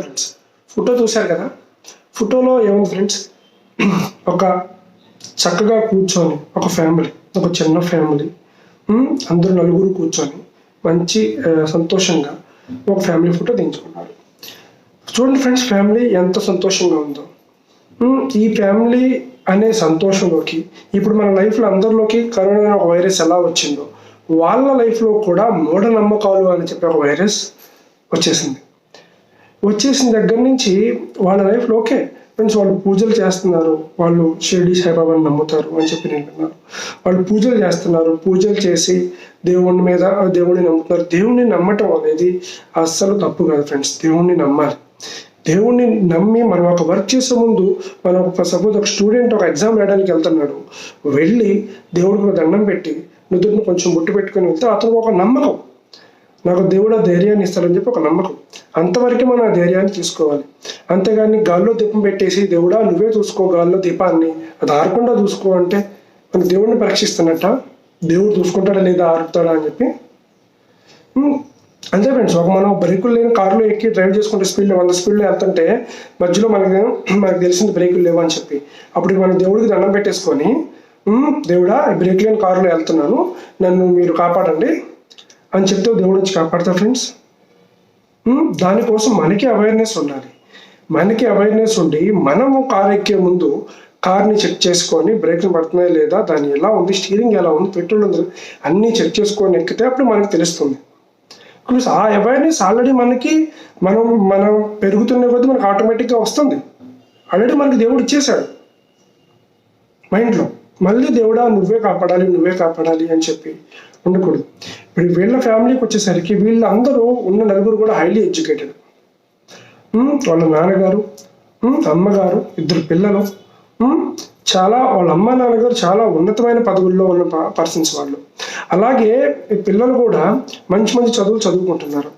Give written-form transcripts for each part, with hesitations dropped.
Friends. Photo చూశారు కదా, ఫోటోలో ఏముంది ఫ్రెండ్స్, ఒక చక్కగా కూర్చొని ఒక ఫ్యామిలీ, ఒక చిన్న ఫ్యామిలీ, అందరూ నలుగురు కూర్చొని మంచి సంతోషంగా ఒక ఫ్యామిలీ ఫోటో దించుకున్నారు. చూడండి ఫ్రెండ్స్, ఫ్యామిలీ ఎంత సంతోషంగా ఉందో. ఈ ఫ్యామిలీ అనే సంతోషంలోకి ఇప్పుడు మన లైఫ్లో అందరిలోకి కరోనా ఒక వైరస్ ఎలా వచ్చిందో వాళ్ళ లైఫ్లో కూడా మూఢనమ్మకాలు అని చెప్పి ఒక వైరస్ వచ్చేసిన దగ్గర నుంచి వాళ్ళ లైఫ్లో ఓకే ఫ్రెండ్స్, వాళ్ళు పూజలు చేస్తున్నారు, వాళ్ళు షిరిడి సాయిబాబాని నమ్ముతారు అని చెప్పి నేను విన్నాను. వాళ్ళు పూజలు చేస్తున్నారు, పూజలు చేసి దేవుడిని నమ్ముతున్నారు. దేవుణ్ణి నమ్మటం అనేది అస్సలు తప్పు కాదు ఫ్రెండ్స్. దేవుణ్ణి నమ్మాలి. దేవుణ్ణి నమ్మి మనం ఒక వర్క్ చేసే ముందు, మనం సపోజ్ ఒక స్టూడెంట్ ఒక ఎగ్జామ్ రాయడానికి వెళ్తున్నాడు, వెళ్ళి దేవుడికి దండం పెట్టి నుదుటిని కొంచెం బొట్టు పెట్టుకొని వెళ్తే అతనికి ఒక నమ్మకం, నాకు దేవుడు ధైర్యాన్ని ఇస్తాడని చెప్పి ఒక నమ్మకం. అంతవరకు మనం ఆ ధైర్యాన్ని తీసుకోవాలి. అంతేగాని గాల్లో దీపం పెట్టేసి దేవుడా నువ్వే చూసుకో గాల్లో దీపాన్ని, అది ఆరకుండా చూసుకో అంటే మన దేవుడిని పరీక్షిస్తున్నట్ట. దేవుడు చూసుకుంటాడా లేదా, ఆరుతాడా అని చెప్పి. అంతే ఫ్రెండ్స్, మనం బ్రేకులు లేని కారులో ఎక్కి డ్రైవ్ చేసుకుంటే 100 స్పీడ్లో వెళ్తుంటే మధ్యలో మనకు తెలిసింది బ్రేకులు లేవు అని చెప్పి, అప్పుడు మనం దేవుడికి దండం పెట్టేసుకొని దేవుడా బ్రేక్ లేని కారులో వెళ్తున్నాను, నన్ను మీరు కాపాడండి అని చెప్తే దేవుడు వచ్చి కాపాడతారు ఫ్రెండ్స్. దానికోసం మనకి అవేర్నెస్ ఉండాలి. మనకి అవేర్నెస్ ఉండి మనము కారు ఎక్కే ముందు కార్ని చెక్ చేసుకొని బ్రేక్లు పడుతున్నాయా లేదా, దాని ఎలా ఉంది, స్టీరింగ్ ఎలా ఉంది, పెట్రోల్ ఉంది, అన్నీ చెక్ చేసుకొని ఎక్కితే అప్పుడు మనకి తెలుస్తుంది. ప్లస్ ఆ అవేర్నెస్ ఆల్రెడీ మనం పెరుగుతున్న కొద్దీ మనకు ఆటోమేటిక్గా వస్తుంది. ఆల్రెడీ మనకి దేవుడు ఇచ్చేశాడు మైండ్లో. మళ్ళీ దేవుడా నువ్వే కాపాడాలి అని చెప్పి ఉండకూడదు. ఇప్పుడు వీళ్ళ ఫ్యామిలీకి వచ్చేసరికి వీళ్ళందరూ ఉన్న నలుగురు కూడా హైలీ ఎడ్యుకేటెడ్. వాళ్ళ నాన్నగారు, అమ్మగారు, 2 పిల్లలు, వాళ్ళ అమ్మ నాన్నగారు చాలా ఉన్నతమైన పదవుల్లో ఉన్న పర్సన్స్ వాళ్ళు. అలాగే పిల్లలు కూడా మంచి చదువులు చదువుకుంటున్నారు.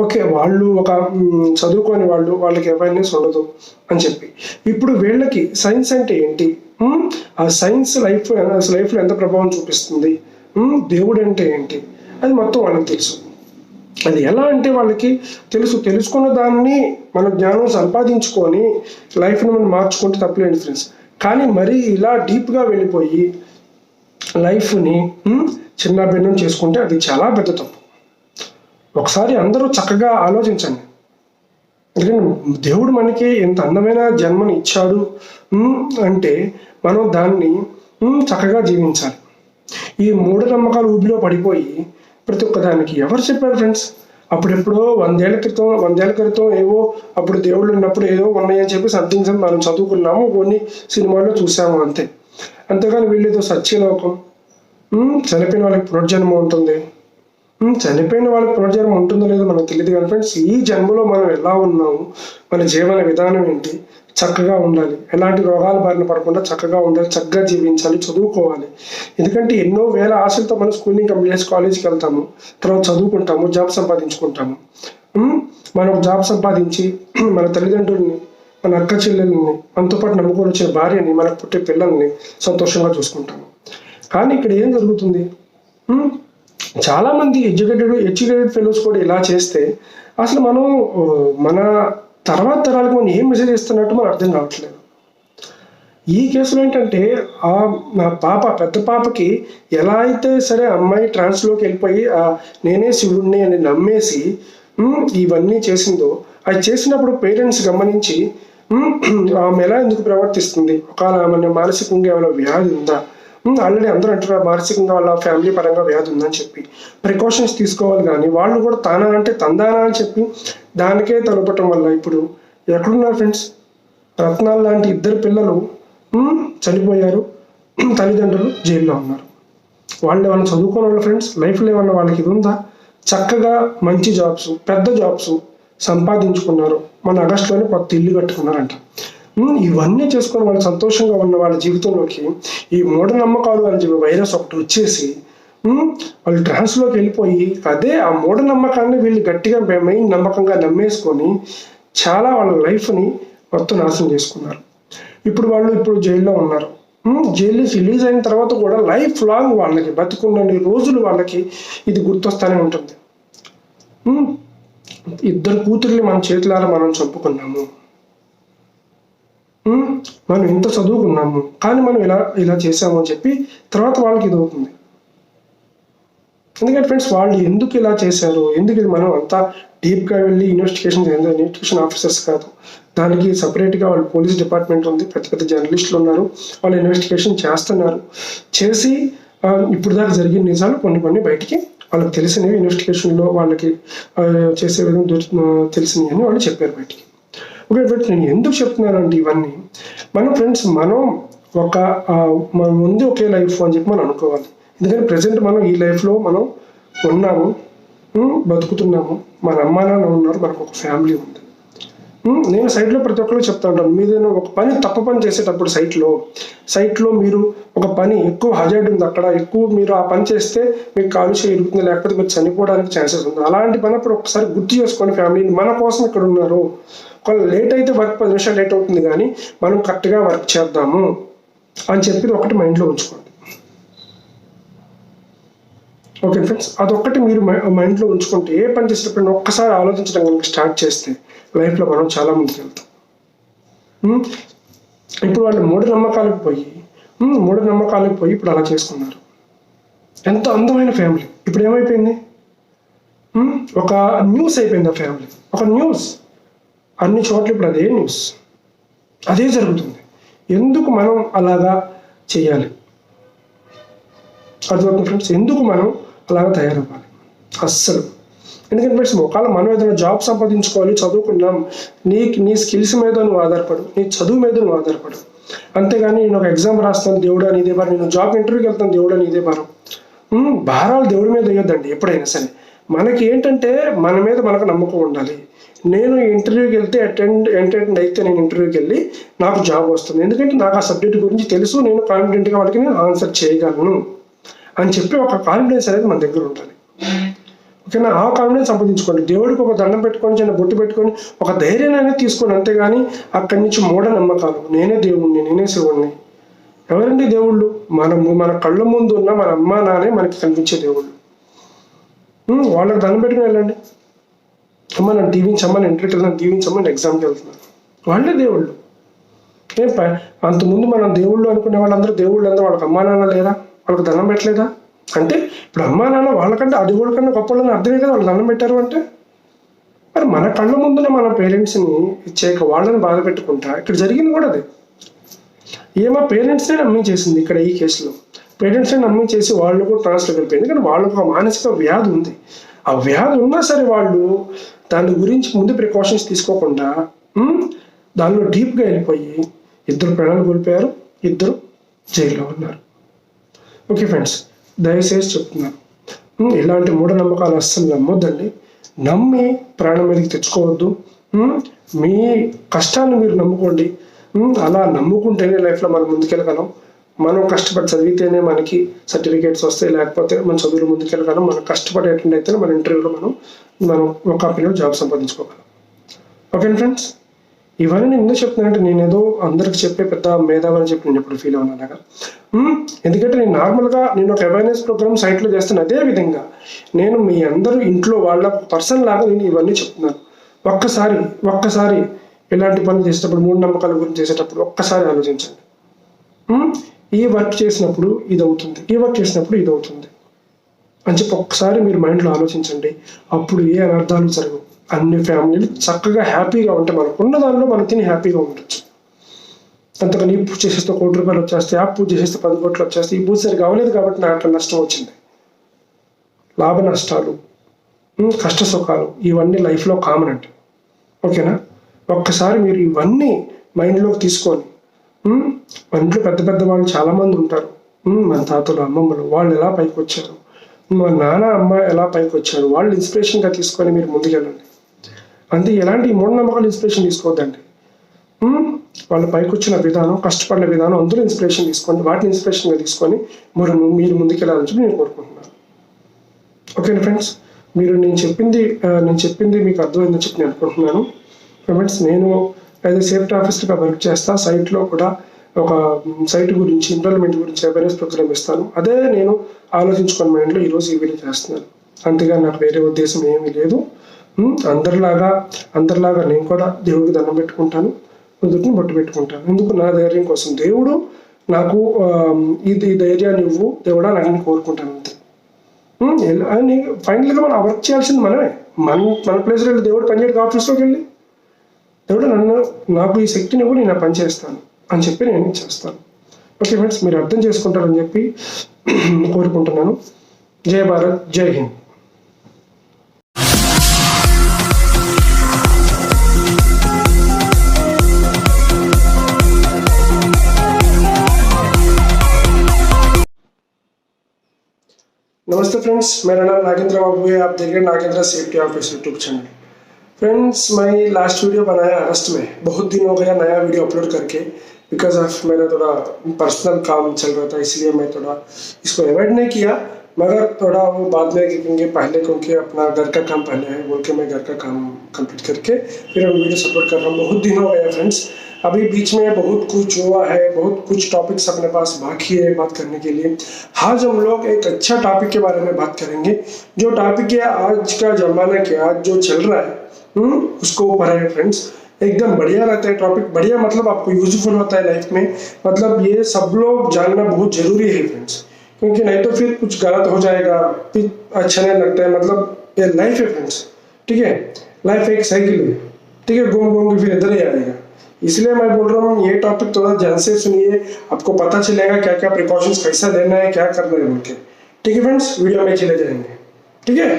ఓకే, వాళ్ళు ఒక చదువుకోని వాళ్ళకి అవేర్నెస్ ఉండదు అని చెప్పి ఇప్పుడు వీళ్ళకి సైన్స్ అంటే ఏంటి, ఆ సైన్స్ లైఫ్లో ఎంత ప్రభావం చూపిస్తుంది, దేవుడు అంటే ఏంటి, అది మొత్తం వాళ్ళకి తెలుసు. అది ఎలా అంటే వాళ్ళకి తెలుసుకున్న దాన్ని మన జ్ఞానం సంపాదించుకొని లైఫ్ని మనం మార్చుకుంటే తప్పలేదు ఫ్రెండ్స్. కానీ మరీ ఇలా డీప్గా వెళ్ళిపోయి లైఫ్ని చిన్న భిన్నం చేసుకుంటే అది చాలా పెద్ద తప్పు. ఒకసారి అందరూ చక్కగా ఆలోచించండి. ఎందుకంటే దేవుడు మనకి ఎంత అందమైన జన్మని ఇచ్చాడు అంటే మనం దాన్ని చక్కగా జీవించాలి. ఈ మూఢనమ్మకాలు ఊబిలో పడిపోయి ప్రతి ఒక్కదానికి ఎవరు చెప్పారు ఫ్రెండ్స్? అప్పుడెప్పుడో 100 ఏళ్ల క్రితం ఏవో అప్పుడు దేవుళ్ళు ఉన్నప్పుడు ఏదో ఉన్నాయని చెప్పి సంథింగ్ మనం చదువుకున్నాము, కొన్ని సినిమాల్లో చూసాము అంతే. అంతేగాని వీళ్ళేదో సత్యలోకం, చనిపోయిన వాళ్ళకి పునర్జన్మ ఉంటుంది, చనిపోయిన వాళ్ళకి పునర్జన్మ ఉంటుందో లేదో మనకు తెలియదు. కానీ ఫ్రెండ్స్, ఈ జన్మలో మనం ఎలా ఉన్నాము, మన జీవన విధానం ఏంటి, చక్కగా ఉండాలి, ఎలాంటి రోగాల బారిన పడకుండా చక్కగా ఉండాలి, చక్కగా జీవించాలి, చదువుకోవాలి. ఎందుకంటే ఎన్నో వేల ఆశలతో మనం స్కూలింగ్ కంప్లీట్ చేసి కాలేజీకి వెళ్తాము, తర్వాత చదువుకుంటాము, జాబ్ సంపాదించుకుంటాము. మనం జాబ్ సంపాదించి మన తల్లిదండ్రుల్ని, మన అక్క చెల్లెల్ని, మనతో పాటు నమ్ముకొని వచ్చిన భార్యని, మనకు పుట్టే పిల్లల్ని సంతోషంగా చూసుకుంటాము. కానీ ఇక్కడ ఏం జరుగుతుంది, చాలామంది ఎడ్యుకేటెడ్ ఫెలోస్ కూడా ఇలా చేస్తే అసలు మన తర్వాత తరాలకు మనం ఏం మెసేజ్ ఇస్తున్నట్టు మనకు అర్థం కావట్లేదు. ఈ కేసులో ఏంటంటే పెద్ద పాపకి ఎలా అయితే సరే అమ్మాయి ట్రాన్స్లోకి వెళ్ళిపోయి నేనే శివుడిని అని నమ్మేసి ఇవన్నీ చేసిందో, అది చేసినప్పుడు పేరెంట్స్ గమనించి ఆమె ఎలా ఎందుకు ప్రవర్తిస్తుంది, ఒకవేళ ఆమె మానసికంగా ఏమైనా వ్యాధి ఉందా, ఆల్రెడీ అందరూ అంటారు మానసికంగా వాళ్ళ ఫ్యామిలీ పరంగా వ్యాధి ఉందని చెప్పి ప్రికాషన్స్ తీసుకోవాలి. కానీ వాళ్ళు కూడా తానా అంటే తందానా అని చెప్పి దానికే తలపటం వల్ల ఇప్పుడు ఎక్కడున్నారు ఫ్రెండ్స్? రత్నాలు లాంటి 2 పిల్లలు చనిపోయారు, తల్లిదండ్రులు జైల్లో ఉన్నారు. వాళ్ళు ఏమన్నా చదువుకోని వాళ్ళ ఫ్రెండ్స్? లైఫ్లో ఏమన్నా వాళ్ళకి ఇది ఉందా? చక్కగా మంచి జాబ్స్, పెద్ద జాబ్స్ సంపాదించుకున్నారు, మన ఆగస్టులోనే కొత్త ఇల్లు కట్టుకున్నారంట. ఇవన్నీ చేసుకొని వాళ్ళు సంతోషంగా ఉన్న వాళ్ళ జీవితంలోకి ఈ మూఢనమ్మకాలు అని చెప్పి వైరస్ ఒకటి వచ్చేసి వాళ్ళు ట్రాన్స్లోకి వెళ్ళిపోయి అదే ఆ మూఢనమ్మకాన్ని వీళ్ళు గట్టిగా మెయిన్ నమ్మకంగా నమ్మేసుకొని చాలా వాళ్ళ లైఫ్ని మొత్తం నాశనం చేసుకున్నారు. ఇప్పుడు జైల్లో ఉన్నారు. జైలు నుంచి రిలీజ్ అయిన తర్వాత కూడా లైఫ్ లాంగ్ వాళ్ళకి బతుకున్న రోజులు వాళ్ళకి ఇది గుర్తొస్తానే ఉంటుంది. ఇద్దరు కూతుర్ని మన చేతులారా మనం చంపుకున్నాము, మనం ఇంత చదువుకున్నాము, కానీ మనం ఇలా చేసాము అని చెప్పి తర్వాత వాళ్ళకి ఇది అవుతుంది. ఎందుకంటే ఫ్రెండ్స్, వాళ్ళు ఎందుకు ఇలా చేశారు, ఎందుకు ఇది మనం అంతా డీప్గా వెళ్ళి ఇన్వెస్టిగేషన్ ఆఫీసర్స్ కాదు, దానికి సపరేట్గా వాళ్ళు పోలీస్ డిపార్ట్మెంట్ ఉంది, పెద్ద పెద్ద జర్నలిస్టులు ఉన్నారు, వాళ్ళు ఇన్వెస్టిగేషన్ చేస్తున్నారు. చేసి ఇప్పుడు దాకా జరిగిన నిజాలు కొన్ని బయటికి వాళ్ళకి తెలిసినవి, ఇన్వెస్టిగేషన్లో వాళ్ళకి చేసే విధంగా తెలిసినవి అని వాళ్ళు చెప్పారు బయటికి. ఓకే, బట్ నేను ఎందుకు చెప్తున్నానంటే ఇవన్నీ మనం మన ముందు ఒకే లైఫ్ అని చెప్పి మనం అనుకోవాలి. ఎందుకంటే ప్రజెంట్ మనం ఈ లైఫ్లో మనం ఉన్నాము, బతుకుతున్నాము, మన అమ్మా నాన్న ఉన్నారు, మనకు ఒక ఫ్యామిలీ ఉంది. నేను సైట్లో ప్రతి ఒక్కరికి చెప్తా ఉంటాను, మీదైనా ఒక తప్పు పని చేసేటప్పుడు సైట్లో మీరు ఒక పని ఎక్కువ హజార్డ్ ఉంది, అక్కడ ఎక్కువ మీరు ఆ పని చేస్తే మీకు కాలు చేరుతుంది, లేకపోతే మీరు చనిపోవడానికి ఛాన్సెస్ ఉంది. అలాంటి పని అప్పుడు ఒకసారి గుర్తు చేసుకోండి, ఫ్యామిలీని మన కోసం ఇక్కడ ఉన్నారు. ఒకవేళ లేట్ అయితే వర్క్ 10 నిమిషాలు లేట్ అవుతుంది, కానీ మనం కరెక్ట్గా వర్క్ చేద్దాము అని చెప్పి ఒకటి మైండ్లో ఉంచుకోండి. ఓకే ఫ్రెండ్స్, అదొక్కటి మీరు మైండ్లో ఉంచుకుంటే ఏ పని చేసేటప్పుడు ఒక్కసారి ఆలోచించడం కనుక స్టార్ట్ చేస్తే లైఫ్లో మనం చాలా ముందుకు వెళ్తాం. ఇప్పుడు వాళ్ళు మూఢనమ్మకాలకు పోయి ఇప్పుడు అలా చేసుకున్నారు. ఎంతో అందమైన ఫ్యామిలీ ఇప్పుడు ఏమైపోయింది, ఒక న్యూస్ అయిపోయింది. ఆ ఫ్యామిలీ ఒక న్యూస్, అన్ని చోట్ల ఇప్పుడు అదే న్యూస్, అదే జరుగుతుంది. ఎందుకు మనం అలాగా చేయాలి? అర్థమవుతుంది ఫ్రెండ్స్, ఎందుకు మనం అలాగా తయారవ్వాలి? అస్సలు. ఎందుకంటే ఫ్రెండ్స్, ఒకవేళ మనం ఏదైనా జాబ్ సంపాదించుకోవాలి, చదువుకున్నాం, నీ స్కిల్స్ మీద నువ్వు ఆధారపడు, నీ చదువు మీద నువ్వు ఆధారపడు. అంతేగాని నేను ఒక ఎగ్జామ్ రాస్తాను దేవుడు అని ఇదే భారం, నేను జాబ్ ఇంటర్వ్యూకి వెళ్తాను దేవుడు అని ఇదే భారం. భారాలు దేవుడి మీద వేయొద్దండి ఎప్పుడైనా సరే. మనకి ఏంటంటే మన మీద మనకు నమ్మకం ఉండాలి. నేను ఇంటర్వ్యూకి వెళ్తే అటెండ్ అయితే నేను ఇంటర్వ్యూకి వెళ్ళి నాకు జాబ్ వస్తుంది, ఎందుకంటే నాకు ఆ సబ్జెక్ట్ గురించి తెలుసు, నేను కాన్ఫిడెంట్గా వాళ్ళకి నేను ఆన్సర్ చేయగలను అని చెప్పి ఒక కాన్ఫిడెన్స్ అనేది మన దగ్గర ఉండాలి. ఓకేనా? ఆ కాన్ఫిడెన్స్ సంపాదించుకోండి. దేవుడికి ఒక దండం పెట్టుకొని, చిన్న బొట్టు పెట్టుకొని ఒక ధైర్యాన్ని అనేది తీసుకోండి. అంతేగాని అక్కడి నుంచి మూఢనమ్మకాలు, నేనే దేవుణ్ణి, నేనే శివుణ్ణి. ఎవరండి దేవుళ్ళు? మన కళ్ళ ముందు ఉన్న మన అమ్మా నాన్నే మనకి కనిపించే దేవుళ్ళు. వాళ్ళకి దండం పెట్టుకుని వెళ్ళండి. అమ్మ నన్ను దీవించమ్మా, నేను ఇంటర్వ్యూకి వెళ్తాను, దీవించమ్మా, నేను ఎగ్జామ్కి వెళ్తున్నాను. వాళ్ళే దేవుళ్ళు. అంతకుముందు మనం దేవుళ్ళు అనుకునే వాళ్ళందరూ దేవుళ్ళు అందరూ వాళ్ళకి అమ్మా నాన్న లేదా? వాళ్ళకి దండం పెట్టలేదా? అంటే ఇప్పుడు అమ్మా నాన్న వాళ్ళకంటే అది కూడా కన్నా గొప్ప వాళ్ళని అర్థమే కదా వాళ్ళు దండం పెట్టారు అంటే. మరి మన కళ్ళ ముందున మన పేరెంట్స్ని ఇచ్చేక వాళ్ళని బాధ పెట్టుకుంటా ఇక్కడ జరిగింది కూడా అదే. ఏమో పేరెంట్స్నే నమ్మి చేసింది ఇక్కడ ఈ కేసులో. పేరెంట్స్ని నమ్మి చేసి వాళ్ళు కూడా ట్రాన్స్ఫర్ అయిపోయింది. కానీ వాళ్ళకు ఒక మానసిక వ్యాధి ఉంది. ఆ వ్యాధి ఉన్నా సరే వాళ్ళు దాని గురించి ముందు ప్రికాషన్స్ తీసుకోకుండా దానిలో డీప్గా వెళ్ళిపోయి 2 ప్రాణాలు కోల్పోయారు, 2 జైల్లో ఉన్నారు. ఓకే ఫ్రెండ్స్, దయచేసి చెప్తున్నాను, ఇలాంటి మూఢనమ్మకాలు అస్సలు నమ్మొద్దండి. నమ్మి ప్రాణం మీదకి తెచ్చుకోవద్దు. మీ కష్టాన్ని మీరు నమ్ముకోండి. అలా నమ్ముకుంటేనే లైఫ్లో మనం ముందుకెళ్ళగలం. మనం కష్టపడి చదివితేనే మనకి సర్టిఫికేట్స్ వస్తాయి, లేకపోతే మన చదువులు ముందుకెళ్ళగలం. మనం కష్టపడి అటెండ్ అయితే మన ఇంటర్వ్యూలో మనం ఒక కంపెనీలో జాబ్ సంపాదించుకోగలం. ఓకే ఫ్రెండ్స్, ఇవన్నీ నేను ఎందుకు చెప్తున్నానంటే నేను ఏదో అందరికి చెప్పే పెద్ద మేధావని చెప్పి నేను ఎప్పుడు ఫీల్ అవ్వను. ఎందుకంటే నేను నార్మల్గా ఒక అవేర్నెస్ ప్రోగ్రామ్ సైట్లో చేస్తాను. అదే విధంగా నేను మీ అందరూ ఇంట్లో వాళ్ళ పర్సన్ లాగా నేను ఇవన్నీ చెప్తున్నాను. ఒక్కసారి ఇలాంటి పనులు చేసేటప్పుడు, మూఢనమ్మకాల గురించి చేసేటప్పుడు ఒక్కసారి ఆలోచించండి. ఈ వర్క్ చేసినప్పుడు ఇది అవుతుంది, ఈ వర్క్ చేసినప్పుడు ఇది అవుతుంది అని చెప్పి ఒక్కసారి మీరు మైండ్లో ఆలోచించండి. అప్పుడు ఏ అనర్థాలు జరగవు. అన్ని ఫ్యామిలీలు చక్కగా హ్యాపీగా ఉంటే మనకు ఉన్న దానిలో మనం తిని హ్యాపీగా ఉండొచ్చు. అంతకని ఈ పూజ చేసేస్తే 1 కోటి రూపాయలు వచ్చేస్తాయి, ఆ పూజ చేసేస్తే 10 కోట్లు వచ్చేస్తాయి. ఈ పూజ సరిగా అవ్వలేదు కాబట్టి నాకు అట్లా నష్టం వచ్చింది. లాభ నష్టాలు, కష్ట సుఖాలు ఇవన్నీ లైఫ్లో కామన్ అండి. ఓకేనా? ఒక్కసారి మీరు ఇవన్నీ మైండ్లోకి తీసుకొని, మన ఇంట్లో పెద్ద వాళ్ళు చాలామంది ఉంటారు. మన తాతలు, అమ్మమ్మలు వాళ్ళు ఎలా పైకి వచ్చారు, మా నాన్న అమ్మ ఎలా పైకి వచ్చారు, వాళ్ళు ఇన్స్పిరేషన్గా తీసుకొని మీరు ముందుకెళ్ళండి. అంతే, ఎలాంటి మూఢనమ్మకాలు ఇన్స్పిరేషన్ తీసుకోవద్దండి. వాళ్ళు పైకి వచ్చిన విధానం, కష్టపడిన విధానం అందులో ఇన్స్పిరేషన్ తీసుకోండి. వాటిని ఇన్స్పిరేషన్గా తీసుకొని మీరు ముందుకెళ్ళాలని చెప్పి నేను కోరుకుంటున్నాను. ఓకేనా ఫ్రెండ్స్, నేను చెప్పింది మీకు అర్థమైందని చెప్పి నేను అనుకుంటున్నాను. ఫ్రెండ్స్, నేను యాజ్ ఎ సేఫ్టీ ఆఫీసర్గా వర్క్ చేస్తా. సైట్లో కూడా ఒక సైట్ గురించి, ఇంప్లిమెంట్ గురించి అవేర్నెస్ ప్రోగ్రామ్ ఇస్తాను. అదే నేను ఆలోచించుకున్న మైండ్లో ఈరోజు ఈ వీడియో చేస్తున్నాను. అంతేగా నాకు వేరే ఉద్దేశం ఏమీ లేదు. అందరిలాగా నేను కూడా దేవుడికి దండం పెట్టుకుంటాను, నుదుటిని బొట్టు పెట్టుకుంటాను. ఎందుకు? నా ధైర్యం కోసం. దేవుడు నాకు ఇది ధైర్యాన్ని ఇవ్వు దేవుడా అని కోరుకుంటాను అంతే. అని ఫైనల్గా మనం వర్క్ చేయాల్సింది మనమే. మన ప్లేస్లో వెళ్ళి దేవుడు పనిచేయడానికి ఆఫీస్లోకి వెళ్ళి దేవుడు నాకు ఈ శక్తిని ఇవ్వు, నేను పని చేస్తాను అని చెప్పి నేను చేస్తాను. ఓకే ఫ్రెండ్స్, మీరు అర్థం చేసుకుంటారని చెప్పి కోరుకుంటున్నాను. జై భారత్, జై హింద్. नमस्ते फ्रेंड्स, मेरा नाम नागेंद्र बाबू है। आप देख रहे हैं Nagendra safety office YouTube channel. Friends, मैं लास्ट वीडियो बनाया अगस्त में, बहुत दिन हो गया नया वीडियो अपलोड करके, बिकॉज ऑफ मेरा थोड़ा पर्सनल काम चल रहा था, इसलिए मैं थोड़ा इसको अवॉइड नहीं किया। मगर थोड़ा वो बाद में क्योंकि पहले क्योंकि अपना घर का काम पहले है बोल के मैं घर का काम कंप्लीट करके फिर हम वीडियो अपलोड कर रहा हूँ। बहुत दिन हो गया फ्रेंड्स, अभी बीच में बहुत कुछ हुआ है, बहुत कुछ टॉपिक्स अपने पास बाकी है बात करने के लिए। आज हम लोग एक अच्छा टॉपिक के बारे में बात करेंगे, जो टॉपिक है आज का जमाना के आज जो चल रहा है उसको ऊपर है फ्रेंड्स। एकदम बढ़िया रहता है टॉपिक, बढ़िया मतलब आपको यूजफुल होता है लाइफ में। मतलब ये सब लोग जानना बहुत जरूरी है फ्रेंड्स, क्योंकि नहीं तो फिर कुछ गलत हो जाएगा, फिर अच्छा नहीं लगता है। मतलब ये लाइफ है फ्रेंड्स, ठीक है? लाइफ एक साइकिल है, ठीक है? घूम घूम के फिर इधर ही आएगा। इसलिए मैं बोल रहा हूँ ये टॉपिक थोड़ा ध्यान से सुनिए, आपको पता चलेगा क्या क्या प्रिकॉशंस कैसा लेना है, क्या करना है बोल के। ठीक है फ्रेंड्स, वीडियो में चले जाएंगे, ठीक है?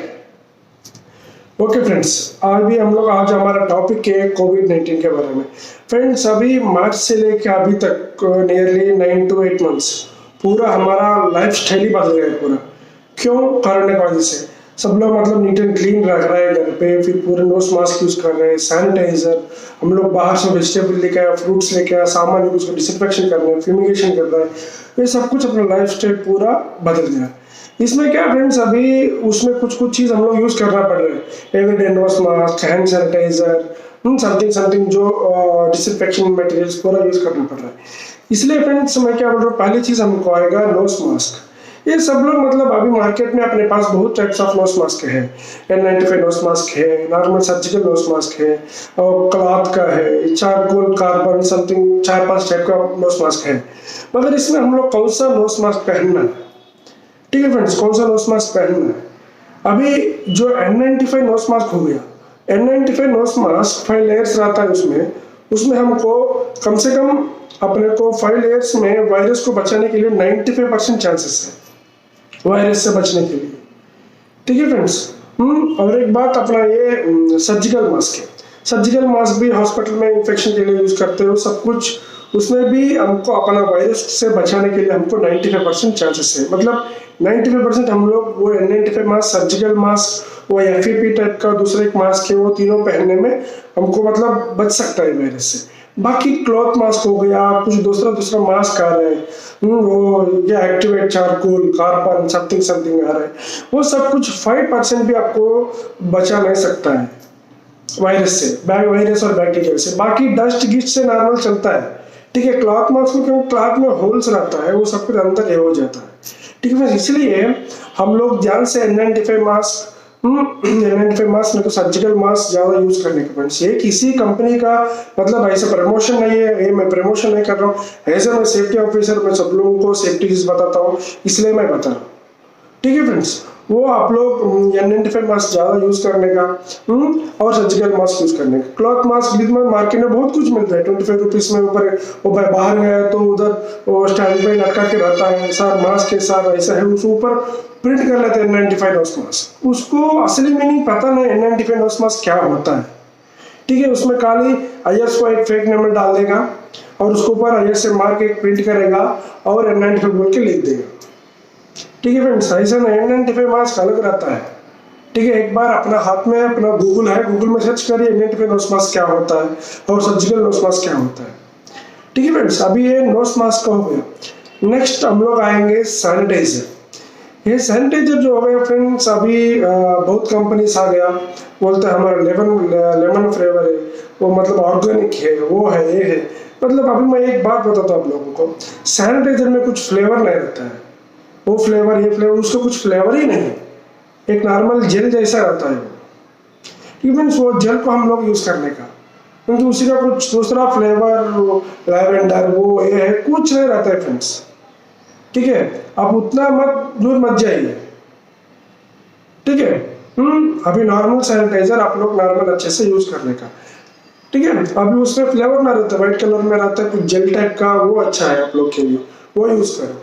ओके फ्रेंड्स, आज हमारा टॉपिक है कोविड-19 के बारे में। फ्रेंड्स, अभी मार्च से लेकर अभी तक नियरली 9 to 8 months पूरा हमारा लाइफ स्टाइल ही बदल गया है पूरा। क्यों? कोरोना की वजह से सब लोग मतलब नीट एंड क्लीन रख रहे हैं घर पे, फिर पूरे नोज मास्क यूज कर रहे हैं, सैनिटाइजर, हम लोग बाहर से वेजिटेबल लेके आए, फ्रूट्स लेके आए, सामान उसको डिसइंफेक्शन कर रहे हैं, फ्यूमिगेशन कर रहे हैं। ये सब कुछ अपना लाइफ स्टाइल पूरा बदल गया। इसमें क्या फ्रेंड्स, अभी उसमें कुछ चीज़ हम लोग यूज करना पड़ रहा है, everyday nose mask, hand sanitiser, something जो डिसइंफेक्शन मटेरियल्स पूरा यूज करना पड़ रहा है। इसलिए फ्रेंड्स मैं क्या बोल रहा हूँ, पहली चीज़ हमको आएगा नोज मास्क। ये सब लोग मतलब अभी मार्केट में अपने पास बहुत टाइप्स ऑफ नोज मास्क है। N95 नोज मास्क है, नॉर्मल सर्जिकल नोज मास्क है, और क्लॉथ का है, चारकोल, कार्बन, समथिंग 4-5 टाइप का नोज मास्क है। मगर इसमें हम लोग कौन सा नोज मास्क पहनना है, ठीक है फ्रेंड्स? कौन सा नोज मास्क पहनना है? अभी जो N95 नोज मास्क हो गया, N95 नोज मास्क 5 लेयर्स रहता है, उसमें हमको कम से कम अपने को 5 लेयर्स में वायरस को बचाने के लिए 95% चांसेस है वायरस से बचने के लिए, ठीक है फ्रेंड्स? और एक बात अपना ये सर्जिकल मास्क है। सर्जिकल मास्क भी हॉस्पिटल में इन्फेक्शन के लिए यूज करते हो, सब कुछ उसमें भी हमको अपना वायरस से बचाने के लिए हमको 95% चांसेस है। मतलब 95% हम लोग वो N95 मास्क, सर्जिकल मास्क, वो FFP टाइप का दूसरा एक मास्क है, वो तीनों पहनने में हमको मतलब बच सकता है वायरस से। बाकी क्लॉथ मास्क हो गया, कुछ दूसरा मास्क आ रहा है, वो ये एक्टिवेट चारकोल, कार्बन, समथिंग आ रहा है, वो सब कुछ 5% भी आपको बचा नहीं सकता है वायरस से, वायरस और बैक्टीरिया से। बाकी डस्ट गिस्ट से नॉर्मल चलता है, ठीक है? क्लॉथ मास्क में क्योंकि क्लॉथ में होल्स रहता है, वो सब कुछ अंदर ये हो जाता है, ठीक है? इसलिए हम लोग ध्यान से N95 मास्क में तो सर्जिकल मास्क ज्यादा यूज करने के फ्रेंड्स। ये किसी कंपनी का मतलब ऐसा प्रमोशन नहीं है, ये मैं प्रमोशन नहीं कर रहा हूँ, एज ए मैं सेफ्टी ऑफिसर मैं सब लोगों को सेफ्टी चीज बताता हूँ, इसलिए मैं बता रहा हूँ, ठीक है फ्रेंड्स? वो आप लोग N95 मास्क ज्यादा यूज करने का और सर्जिकल मास्क यूज करने का। क्लॉथ मास्क भी मार्केट में बहुत कुछ मिलता है, 25 रुपीज में। ऊपर वो बाहर गया तो उधर वो स्टैंड पे लटका के रहता है, सर मास्क के साथ ऐसा है, उस ऊपर प्रिंट कर लेते हैं N95 नोज मास्क। उसको असली मीनिंग पता नहीं N95 नोज मास्क क्या होता है, ठीक है? उसमें खाली IS को एक फेक नंबर डाल देगा और उसके ऊपर IS से मार्क एक प्रिंट करेगा और N95 बोल के लिख देगा, ठीक है फ्रेंड्स? ऐसा नहीं, N95 मास्क अलग रहता है, ठीक है? एक बार अपना हाथ में अपना गूगल है, गूगल में सर्च करिए N95 नोज मास्क क्या होता है और सर्जिकल नोज मास्क क्या होता है, ठीक है फ्रेंड्स? अभी ये नोज मास्क का हो गया। नेक्स्ट हम लोग आएंगे सैनिटाइजर। ये सैनिटाइजर जो हो गया फ्रेंड्स, अभी बहुत कंपनीज आ गया, बोलते हैं हमारा लेमन फ्लेवर है, वो मतलब ऑर्गेनिक है, वो है, ये है। मतलब अभी मैं एक बात बताता हूँ आप लोगों को, सैनिटाइजर में कुछ फ्लेवर नहीं रहता है, वो फ्लेवर ये फ्लेवर, उसका कुछ फ्लेवर ही नहीं है, एक नॉर्मल जेल जैसा रहता है। इवन वो जेल को हम लोग यूज करने का, क्योंकि उसी का कुछ दूसरा फ्लेवर, लैवेंडर वो ये है, कुछ नहीं रहता है फ्रेंड्स। ठीक है, आप उतना मत दूर मत जाइए। ठीक है, अभी नॉर्मल सैनिटाइजर आप लोग नॉर्मल अच्छे से यूज करने का। ठीक है, अभी उसमें फ्लेवर ना रहता है, व्हाइट कलर में रहता है कुछ जेल टाइप का, वो अच्छा है आप लोग के लिए, वो यूज करो।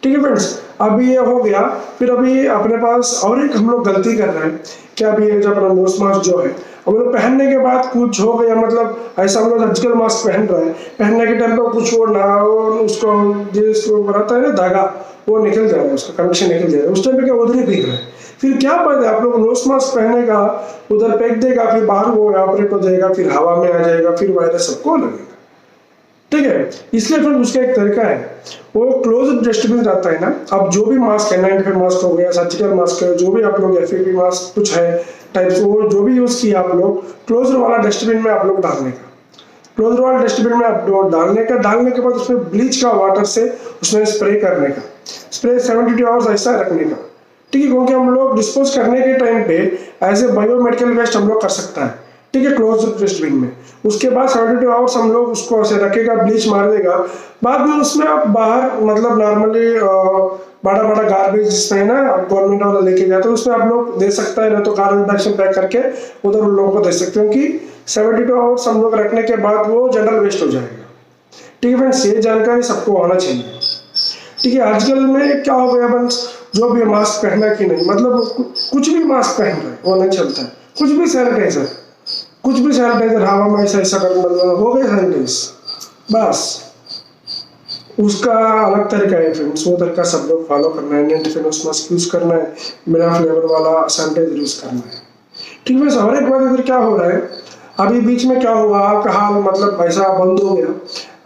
ठीक है फ्रेंड्स, अभी ये हो गया। फिर अभी अपने पास और एक हम लोग गलती कर रहे हैं कि अभी ये जो अपना नोज मास्क जो है, हम लोग पहनने के बाद कुछ हो गया, मतलब ऐसा हम लोग सर्जिकल मास्क पहन रहे हैं, पहनने के टाइम पर कुछ वो ना उसको जिसको रहता है ना धागा, वो निकल जा रहा है, उसका कंडीशन निकल जा रहा है, उस टाइम पे क्या उधर ही भीग रहा है। फिर क्या फायदा आप लोग नोज मास्क पहनेगा, उधर फेंक देगा, फिर बाहर वो ऑपरेट हो जाएगा, फिर हवा में आ जाएगा, फिर वायरस सबको लगेगा। ठीक है, इसलिए फिर उसका एक तरीका है, वो क्लोज डस्टबिन रहता है ना। अब जो भी मास्क है, 95 मास्क हो गया, सर्जिकल मास्क है, जो भी आप लोग FFP मास्क कुछ है टाइप्स, वो जो भी यूज किया आप लोग, क्लोज वाला डस्टबिन में आप लोग डालने का, क्लोज वाला डस्टबिन में आप लोग डालने के बाद उसमें ब्लीच का वाटर से उसमें स्प्रे करने का, स्प्रे 72 आवर्स ऐसा रखने का। ठीक है, क्योंकि हम लोग डिस्पोज करने के टाइम पे एज ए बायोमेडिकल वेस्ट हम लोग कर सकता है। ठीक है, क्लोज डस्टबिन में, उसके बाद 72 आवर्स हम लोग उसको ऐसे रखेगा, ब्लीच मार देगा, बाद में उसमें आप बाहर मतलब नॉर्मली बड़ा बड़ा गार्बेज जिसमें है ना, आप गवर्नमेंट वाला लेके जाते हैं, उसमें आप लोग दे सकता है, ना तो गार्बेज बैग में पैक करके उधर उन लोगों को दे सकते हैं, क्योंकि 72 आवर्स हम लोग रखने के बाद वो जनरल वेस्ट हो जाएगा। ठीक है फ्रेंड्स, ये जानकारी सबको होना चाहिए। ठीक है, आजकल में क्या हो गया फ्रेंड्स, जो भी मास्क पहना कि नहीं, मतलब कुछ भी मास्क पहन रहे वो नहीं चलता है, कुछ भी सैनिटाइजर हवा में ऐसा ऐसा कर मतलब हो गया सैनिटाइज, बस उसका अलग तरीका है फ्रेंड्स, वो तरीका सब लोग फॉलो करना है। 95 मास्क यूज करना है, बिना फ्लेवर वाला सैनिटाइजर यूज करना है। ठीक है, और एक बात इधर क्या हो रहा है, अभी बीच में क्या हुआ, अल्कोहल मतलब पैसा बंद हो गया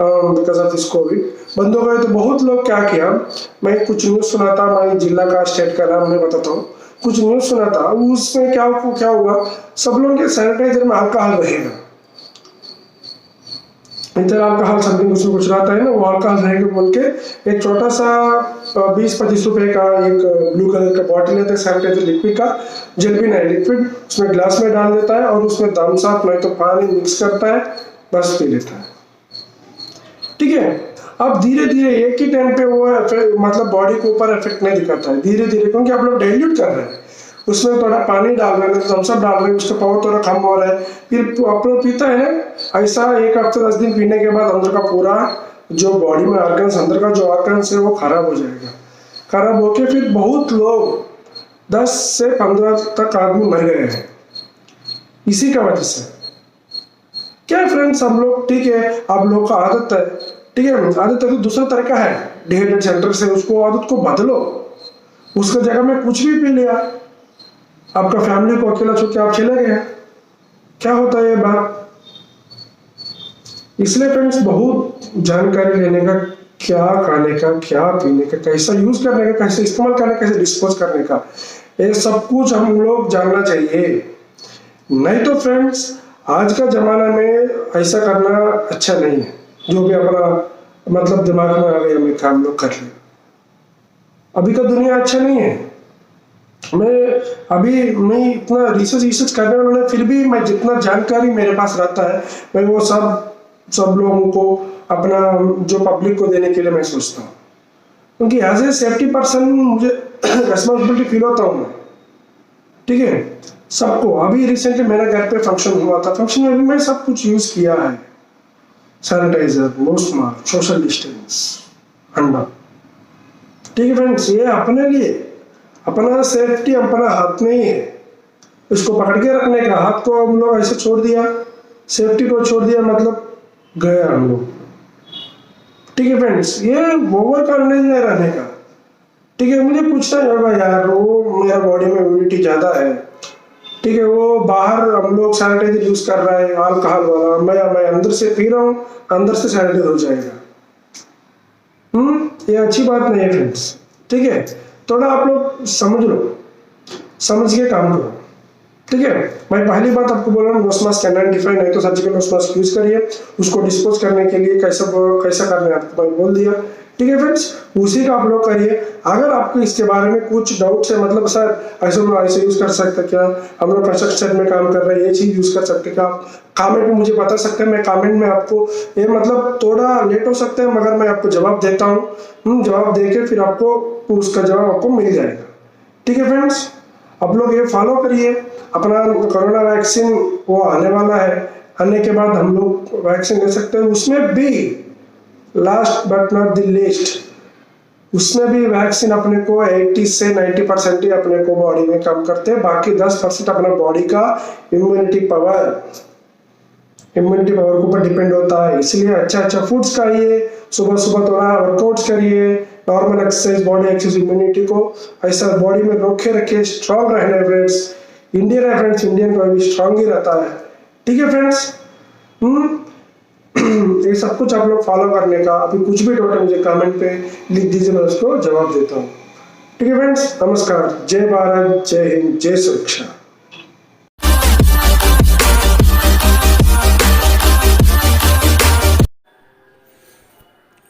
बिकॉज ऑफ दिस कोविड, बंद हो गए तो बहुत लोग क्या किया, मैं कुछ न्यूज सुना था, मैं जिला का स्टेट का नाम नहीं बताता हूँ, कुछ न्यूज सुना था, उसमें क्या हुआ, सब लोगों के सैनिटाइजर में अल्कोहल रहेगा, इधर अल्कोहल समथिंग उसमें कुछ रहता है ना, वो अल्कोहल रहेगा बोल के एक छोटा सा 20-25 रुपए का एक ब्लू कलर का बॉटल लेता है सैनिटाइजर लिक्विड का, जेल भी नहीं लिक्विड, उसमें ग्लास में डाल देता है और उसमें थम्स अप नहीं तो पानी मिक्स करता है, बस पी लेता है। ठीक है, अब धीरे धीरे एक ही टाइम पे वो मतलब बॉडी के ऊपर इफेक्ट नहीं दिखाता है, धीरे धीरे, क्योंकि आप लोग डाइल्यूट कर रहे हैं, उसमें थोड़ा पानी डाल रहे हैं, थम्स अप डाल रहे हैं, उसका पावर थोड़ा कम हो रहा है, फिर आप लोग पीता है ना, ऐसा 1 हफ्ते 10 दिन पीने के बाद अंदर का पूरा जो बॉडी में ऑर्गन्स, अंदर का जो ऑर्गन्स है वो खराब हो जाएगा, खराब होके फिर बहुत लोग 10 से 15 तक आदमी मर गए हैं इसी का वजह से। क्या फ्रेंड्स, हम लोग ठीक है, आप लोग का आदत है, ठीक है, आदत है तो दूसरा तरीका है डिहाइड्रेट सेंटर से, उसको आदत को बदलो, उसका जगह में कुछ भी पी लिया, आपका फैमिली को अकेला छोड़ के आप चले गए, क्या होता है ये बात। इसलिए फ्रेंड्स बहुत जानकारी लेने का, क्या खाने का, क्या पीने का, कैसा यूज करने का, कैसे इस्तेमाल करने का, कैसे डिस्पोज करने का, ये सब कुछ हम लोग जानना चाहिए। नहीं तो फ्रेंड्स आज का जमाना में ऐसा करना अच्छा नहीं है, जो भी अपना मतलब दिमाग में आ गया हमें काम लोग कर ले, अभी का दुनिया अच्छा नहीं है। मैं इतना रिसर्च करने वाला, फिर भी मैं जितना जानकारी मेरे पास रहता है मैं वो सब लोगों को अपना जो पब्लिक को देने के लिए मैं सोचता हूँ, क्योंकि एज ए सेफ्टी पर्सन मुझे रेस्पॉन्सिबिलिटी फील होता हूँ मैं। ठीक है, सबको, अभी रिसेंटली मेरे घर पे फंक्शन हुआ था, फंक्शन में भी मैं सब कुछ यूज किया है, sanitiser, nose mask, social distance, अंडा। ठीक है फ्रेंड्स, ये अपने लिए, अपना सेफ्टी अपना हाथ में ही है, इसको पकड़ के रखने का, हाथ को हम लोग ऐसे छोड़ दिया, सेफ्टी को छोड़ दिया, मतलब गए हम लोग। ठीक है फ्रेंड्स, ये ओवर कॉन्फिडेंस नहीं रहने का। ठीक है, मुझे पूछना होगा यार, वो मेरा बॉडी में इम्यूनिटी ज्यादा है, ठीक है, वो बाहर हम लोग सैनिटाइजर यूज कर रहा है अल्कोहल वाला, मैं अंदर से पी रहा हूँ, अंदर से सैनिटाइजर हो जाएगा, ये अच्छी बात नहीं है फ्रेंड्स। ठीक है, थोड़ा आप लोग समझ लो, समझ के काम करो। ठीक है, मैं पहली बात आपको बोल रहा हूँ, नोज मास्क N95 नहीं तो सर्जिकल नोज मास्क यूज करिए, उसको डिस्पोज करने के लिए कैसा करना है आपको मैं बोल दिया, ठीक है फ्रेंड्स, उसी का आप लोग करिए। अगर आपको इसके बारे में कुछ डाउट्स है, मतलब सर ऐसे यूज कर सकते क्या, हम लोग कंस्ट्रक्शन में काम कर रहे हैं, ये चीज यूज कर सकते क्या, आप कमेंट में मुझे बता सकते हैं। मैं कमेंट में आपको, ये मतलब थोड़ा लेट हो सकता है मगर मैं आपको जवाब देता हूँ। जवाब देके फिर आपको उसका जवाब आपको मिल जाएगा। ठीक है फ्रेंड्स, आप लोग ये फॉलो करिए। अपना कोरोना वैक्सीन वो आने वाला है, आने के बाद हम लोग वैक्सीन ले सकते हैं। उसमें भी last but not the least, उसमें भी वैक्सीन अपने को 80 से 90% ही अपने को बॉडी में कम करते हैं, बाकी 10% अपना बॉडी का इम्यूनिटी पावर के ऊपर डिपेंड होता है। इसलिए अच्छा अच्छा फूड्स खाइए, सुबह सुबह थोड़ा वर्कआउट्स करिए, normal exercise, body exercise, immunity को ऐसा बॉडी में रोके रखिए, स्ट्रांग रहने फ्रेंड्स। इंडियन है फ्रेंड्स, इंडियन को भी स्ट्रांग ही रहता है। ठीक है फ्रेंड्स, ये सब कुछ आप लोग फॉलो करने का। अभी कुछ भी डाउट है मुझे कमेंट पे लिख दीजिए, मैं उसको जवाब देता हूँ। ठीक है फ्रेंड्स, नमस्कार, जय भारत, जय हिंद, जय सुरक्षा।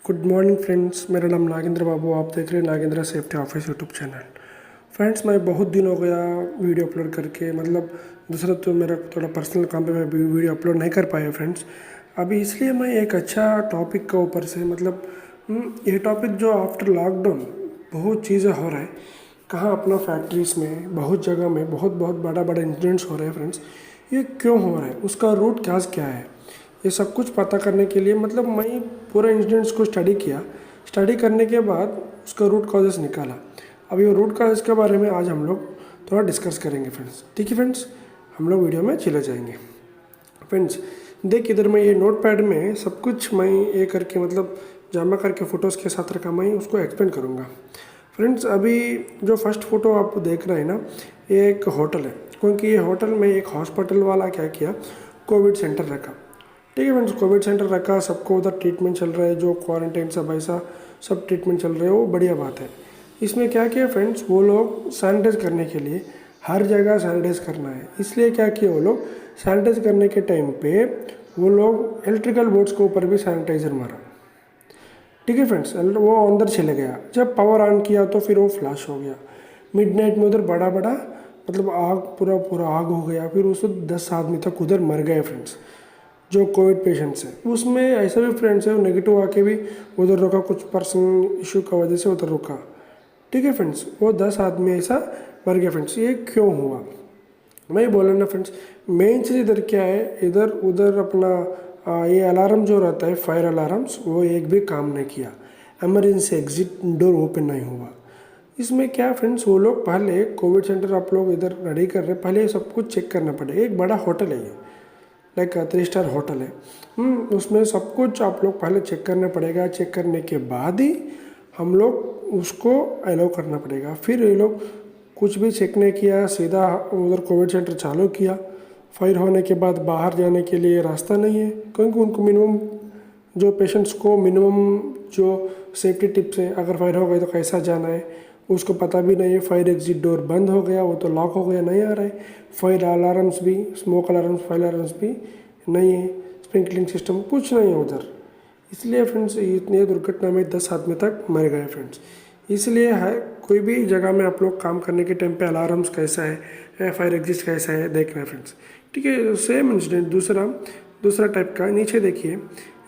गुड मॉर्निंग फ्रेंड्स, मेरा नाम नागेंद्र बाबू, आप देख रहे हैं Nagendra safety office YouTube channel. Friends, मैं बहुत दिन हो गया वीडियो अपलोड करके, मतलब दूसरा तो मेरा थोड़ा पर्सनल काम पे मैं वीडियो अपलोड नहीं कर पाया फ्रेंड्स अभी। इसलिए मैं एक अच्छा टॉपिक के ऊपर से, मतलब ये टॉपिक जो आफ्टर लॉकडाउन बहुत चीज़ें हो रहा है, कहाँ अपना फैक्ट्रीज में बहुत जगह में बहुत बड़ा इंसिडेंट्स हो रहे हैं फ्रेंड्स। ये क्यों हो रहा है, उसका रूट काज क्या है, ये सब कुछ पता करने के लिए मतलब मैं पूरा इंसिडेंट्स को स्टडी किया। स्टडी करने के बाद उसका रूट कॉजेस निकाला। अभी वो रूट कॉजेस के बारे में आज हम लोग थोड़ा डिस्कस करेंगे फ्रेंड्स। ठीक है फ्रेंड्स, हम लोग वीडियो में चले जाएंगे। फ्रेंड्स देख, इधर मैं ये नोट पैड में सब कुछ मैं ये करके, मतलब जमा करके फ़ोटोज़ के साथ रखा, मैं उसको एक्सप्लेन करूँगा। फ्रेंड्स अभी जो फर्स्ट फ़ोटो आप देख रहे हैं ना, ये एक होटल है, क्योंकि ये होटल में एक हॉस्पिटल वाला क्या किया, कोविड सेंटर रखा। ठीक है फ्रेंड्स, कोविड सेंटर रखा, सबको उधर ट्रीटमेंट चल रहा है, जो क्वारंटाइन सब ऐसा सब ट्रीटमेंट चल रहे है, वो बढ़िया बात है। इसमें क्या किया फ्रेंड्स, वो लोग सैनिटाइज करने के लिए हर जगह सैनिटाइज करना है, इसलिए क्या किया वो लोग सैनिटाइज करने के टाइम पे वो लोग इलेक्ट्रिकल बोर्ड्स के ऊपर भी सैनिटाइज़र मारा। ठीक है फ्रेंड्स, वो अंदर चले गया, जब पावर ऑन किया तो फिर वो फ्लैश हो गया। मिडनाइट में उधर बड़ा मतलब आग पूरा आग हो गया, फिर उसको 10 आदमी तक उधर मर गए फ्रेंड्स, जो कोविड पेशेंट्स हैं। उसमें ऐसे भी फ्रेंड्स है नेगेटिव आके भी उधर रुका, कुछ पर्सनल इशू की वजह से उधर रुका। ठीक है फ्रेंड्स, वो 10 आदमी ऐसा मर गया फ्रेंड्स। ये क्यों हुआ, मैं ये बोला ना फ्रेंड्स, मेन चीज़ इधर क्या है, इधर उधर अपना ये अलार्म जो रहता है, फायर अलार्म्स, वो एक भी काम नहीं किया, एमरजेंसी एग्जिट डोर ओपन नहीं हुआ। इसमें क्या फ्रेंड्स, वो लोग पहले कोविड सेंटर आप लोग इधर रेडी कर रहे, पहले सब कुछ चेक करना पड़ेगा। एक बड़ा होटल है ये, लाइक 3 स्टार होटल है, उसमें सब कुछ आप लोग पहले चेक करना पड़ेगा। चेक करने के बाद ही हम लोग उसको अलाउ करना पड़ेगा। फिर ये लोग कुछ भी चेक नहीं किया, सीधा उधर कोविड सेंटर चालू किया। फायर होने के बाद बाहर जाने के लिए रास्ता नहीं है, क्योंकि उनको मिनिमम जो पेशेंट्स को मिनिमम जो सेफ्टी टिप्स है, अगर फायर हो गई तो कैसा जाना है उसको पता भी नहीं है। फायर एग्जिट डोर बंद हो गया, वो तो लॉक हो गया, नहीं आ रहा है। फायर अलार्म्स भी, स्मोक अलार्म्स, फायर अलार्म्स भी नहीं है, स्प्रिंकलिंग सिस्टम कुछ नहीं है उधर। इसलिए फ्रेंड्स इतनी दुर्घटना में 10 आदमी तक मर गए फ्रेंड्स। इसलिए है कोई भी जगह में आप लोग काम करने के टाइम पे अलार्म्स कैसा है, फायर एग्जिट कैसा है, देखना है फ्रेंड्स। ठीक है, सेम इंसिडेंट दूसरा टाइप का, नीचे देखिए,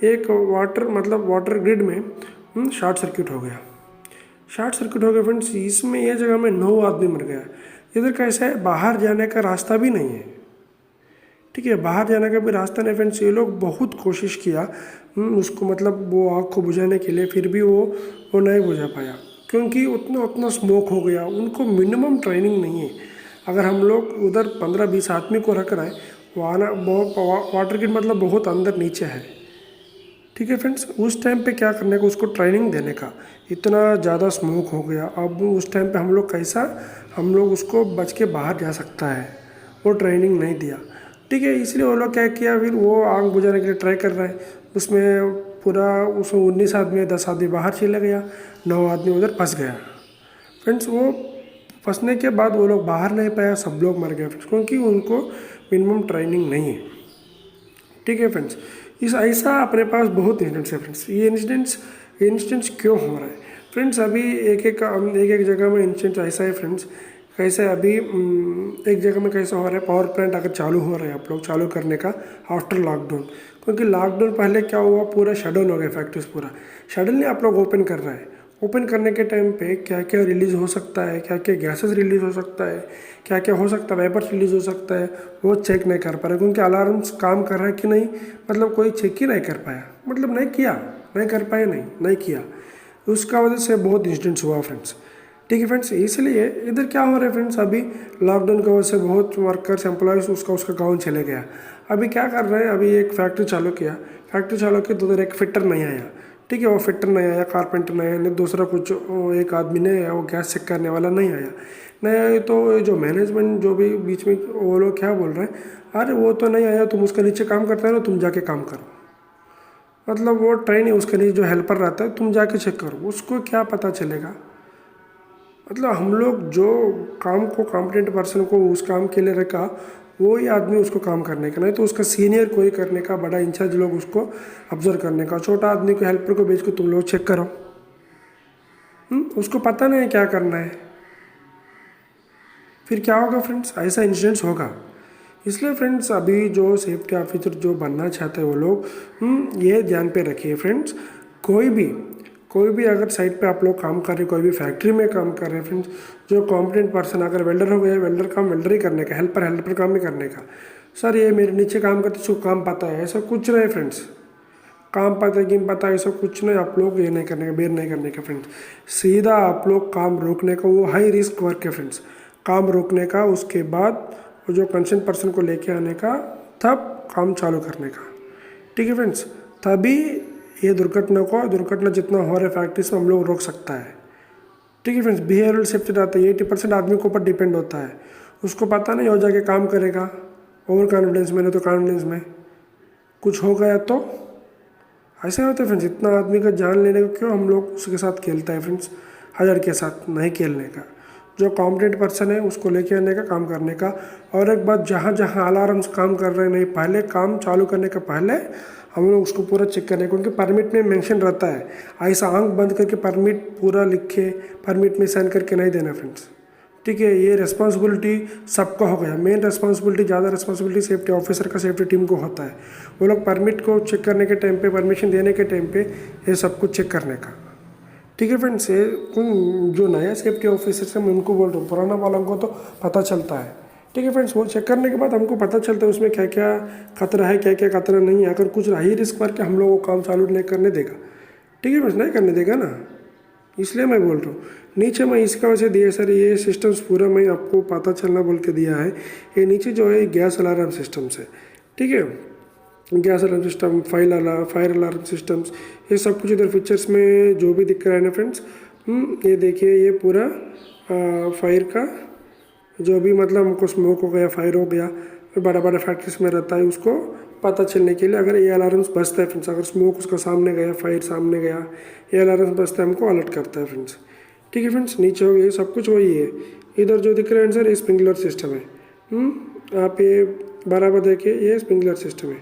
एक वाटर ग्रिड में शॉर्ट सर्किट हो गया फ्रेंड्स। इसमें ये जगह में 9 आदमी मर गया। इधर कैसा है, बाहर जाने का रास्ता भी नहीं है। ठीक है, बाहर जाने का भी रास्ता नहीं फ्रेंड्स। ये लोग बहुत कोशिश किया उसको, मतलब वो आग को बुझाने के लिए, फिर भी वो नहीं बुझा पाया, क्योंकि उतना स्मोक हो गया। उनको मिनिमम ट्रेनिंग नहीं है। अगर हम लोग उधर 15-20 आदमी को रख रहे हैं, वाटर ग्रिड मतलब बहुत अंदर नीचे है। ठीक है फ्रेंड्स, उस टाइम पे क्या करने का, उसको ट्रेनिंग देने का। इतना ज़्यादा स्मोक हो गया, अब उस टाइम पे हम लोग उसको बच के बाहर जा सकता है, वो ट्रेनिंग नहीं दिया। ठीक है, इसलिए वो लोग क्या किया, फिर वो आग बुझाने के लिए ट्राई कर रहे हैं। उसमें पूरा 19 आदमी 10 आदमी बाहर चले गया, 9 आदमी उधर फंस गया फ्रेंड्स। वो फंसने के बाद वो लोग बाहर नहीं पाया, सब लोग मर गए फ्रेंड्स, क्योंकि उनको मिनिमम ट्रेनिंग नहीं है। ठीक है फ्रेंड्स, ऐसा अपने पास बहुत इंसिडेंट्स है फ्रेंड्स। ये इंसिडेंट्स ये इंस्टेंस क्यों हो रहा है फ्रेंड्स? अभी एक एक जगह में इंस्टेंस ऐसा है फ्रेंड्स, कैसे अभी एक जगह में कैसा हो रहा है, पावर प्लांट अगर चालू हो रहा है आप लोग चालू करने का आफ्टर लॉकडाउन, क्योंकि लॉकडाउन पहले क्या हुआ, पूरा शटडाउन हो गया फैक्ट्रीज पूरा। सडनली आप लोग ओपन कर रहा है, ओपन करने के टाइम पे क्या क्या रिलीज़ हो सकता है, क्या क्या गैसेस रिलीज़ हो सकता है, क्या क्या हो सकता है, वेपर्स रिलीज़ हो सकता है, वो चेक नहीं कर पा रहे, क्योंकि अलार्म्स काम कर रहा है कि नहीं, मतलब कोई चेक ही नहीं कर पाया, मतलब नहीं किया, नहीं कर पाया, नहीं किया, उसका वजह से बहुत इंसिडेंट्स हुआ फ्रेंड्स। ठीक है फ्रेंड्स, इसलिए इधर क्या हो रहा है फ्रेंड्स, अभी लॉकडाउन की वजह से बहुत वर्कर्स एम्प्लॉयज़ उसका गाँव चले गया। अभी क्या कर रहे हैं, अभी एक फैक्ट्री चालू किया, फैक्ट्री चालू की तो उधर एक फिटर नहीं आया। ठीक है, वो फिटर नहीं आया, कारपेंटर नहीं आया, नहीं दूसरा कुछ एक आदमी नहीं आया, वो गैस चेक करने वाला नहीं आया, नहीं आया तो जो मैनेजमेंट जो भी बीच में वो लोग क्या बोल रहे हैं, अरे वो तो नहीं आया, तुम उसके नीचे काम करते हो ना, तुम जाके काम करो। मतलब वो ट्रेन है, उसके नीचे जो हेल्पर रहता है, तुम जाके चेक करो, उसको क्या पता चलेगा। मतलब हम लोग जो काम को कॉम्पिटेंट पर्सन को उस काम के लिए रखा, वो ही आदमी उसको काम करने का, नहीं तो उसका सीनियर कोई करने का, बड़ा इंचार्ज लोग उसको ऑब्जर्व करने का, छोटा आदमी को हेल्पर को भेज को तुम लोग चेक करो। उसको पता नहीं क्या करना है, फिर क्या होगा फ्रेंड्स, ऐसा इंसिडेंट्स होगा। इसलिए फ्रेंड्स अभी जो सेफ्टी ऑफिसर जो बनना चाहते हैं वो लोग ये ध्यान पे रखिए फ्रेंड्स, कोई भी अगर साइट पे आप लोग काम कर रहे, कोई भी फैक्ट्री में काम कर रहे हैं फ्रेंड्स, जो कॉम्पिटेंट पर्सन, अगर वेल्डर हो गया, वेल्डर काम वेल्डर ही करने का, हेल्पर काम ही करने का, सर ये मेरे नीचे काम करते उसको काम पता है, ऐसा कुछ नहीं फ्रेंड्स, काम पता है कि पता है ऐसा कुछ नहीं, आप लोग ये नहीं करने का, बेर नहीं करने का फ्रेंड्स, सीधा आप लोग काम रोकने का, वो हाई रिस्क वर्क है फ्रेंड्स, काम रोकने का, उसके बाद वो जो कंसर्न पर्सन को लेके आने का, तब काम चालू करने का। ठीक है फ्रेंड्स, तभी ये दुर्घटना जितना हो रहा है फैक्ट्रीज में हम लोग रोक सकता है। ठीक है फ्रेंड्स, बिहेवियरल सेफ्टी रहता है, 80% आदमी के ऊपर डिपेंड होता है, उसको पता नहीं हो जाके काम करेगा, ओवर कॉन्फिडेंस में, नहीं तो कॉन्फिडेंस में कुछ हो गया तो ऐसे होता है फ्रेंड्स। इतना आदमी का जान लेने का क्यों हम लोग उसके साथ खेलता है फ्रेंड्स, हज़ार के साथ नहीं खेलने का, जो कॉम्पिटेंट पर्सन है उसको लेके आने का, काम करने का। और एक बात, जहाँ जहाँ अलार्म्स काम कर रहे हैं, नहीं, पहले काम चालू करने का पहले हम लोग उसको पूरा चेक करें, क्योंकि परमिट में मेंशन रहता है, ऐसा आंख बंद करके परमिट पूरा लिख के परमिट में साइन करके नहीं देना फ्रेंड्स। ठीक है, ये रिस्पॉन्सिबिलिटी सबका हो गया, मेन रिस्पॉन्सिबिलिटी, ज़्यादा रिस्पॉन्सिबिलिटी सेफ्टी ऑफिसर का, सेफ्टी टीम को होता है, वो लोग परमिट को चेक करने के टाइम पे, परमिशन देने के टाइम पे ये सब कुछ चेक करने का। ठीक है फ्रेंड्स, ये जो नया सेफ्टी ऑफिसर है मैं उनको बोल रहा हूँ, पुराना वालों को तो पता चलता है। ठीक है फ्रेंड्स, वो चेक करने के बाद हमको पता चलता है उसमें क्या क्या खतरा है, क्या क्या खतरा नहीं है। अगर कुछ हाई रिस्क करके हम लोग वो काम चालू नहीं करने देगा, ठीक है फ्रेंड्स, नहीं करने देगा ना, इसलिए मैं बोल रहा हूँ। नीचे मैं इसका वजह दिया सर, ये सिस्टम्स पूरा मैं आपको पता चलना बोल के दिया है। ये नीचे जो है गैस अलार्म सिस्टम्स है, ठीक है, gas alarm system, fire alarm systems, ये सब कुछ इधर पिक्चर्स में जो भी दिख रहा है ना फ्रेंड्स, ये देखिए, ये पूरा फायर का जो भी, मतलब हमको स्मोक हो गया, फायर हो गया, बड़ा बड़ा फैक्ट्रीज में रहता है, उसको पता चलने के लिए अगर ये अलार्म्स बजता है फ्रेंड्स, अगर स्मोक उसका सामने गया, फायर सामने गया, ये अलार्म्स बजता है, हमको अलर्ट करता है फ्रेंड्स। ठीक है फ्रेंड्स, नीचे हो गया, सब कुछ वही है। इधर जो दिख रहा है सर, ये स्प्रिंकलर सिस्टम है। आप ये बराबर देखिए, ये स्प्रिंकलर सिस्टम है,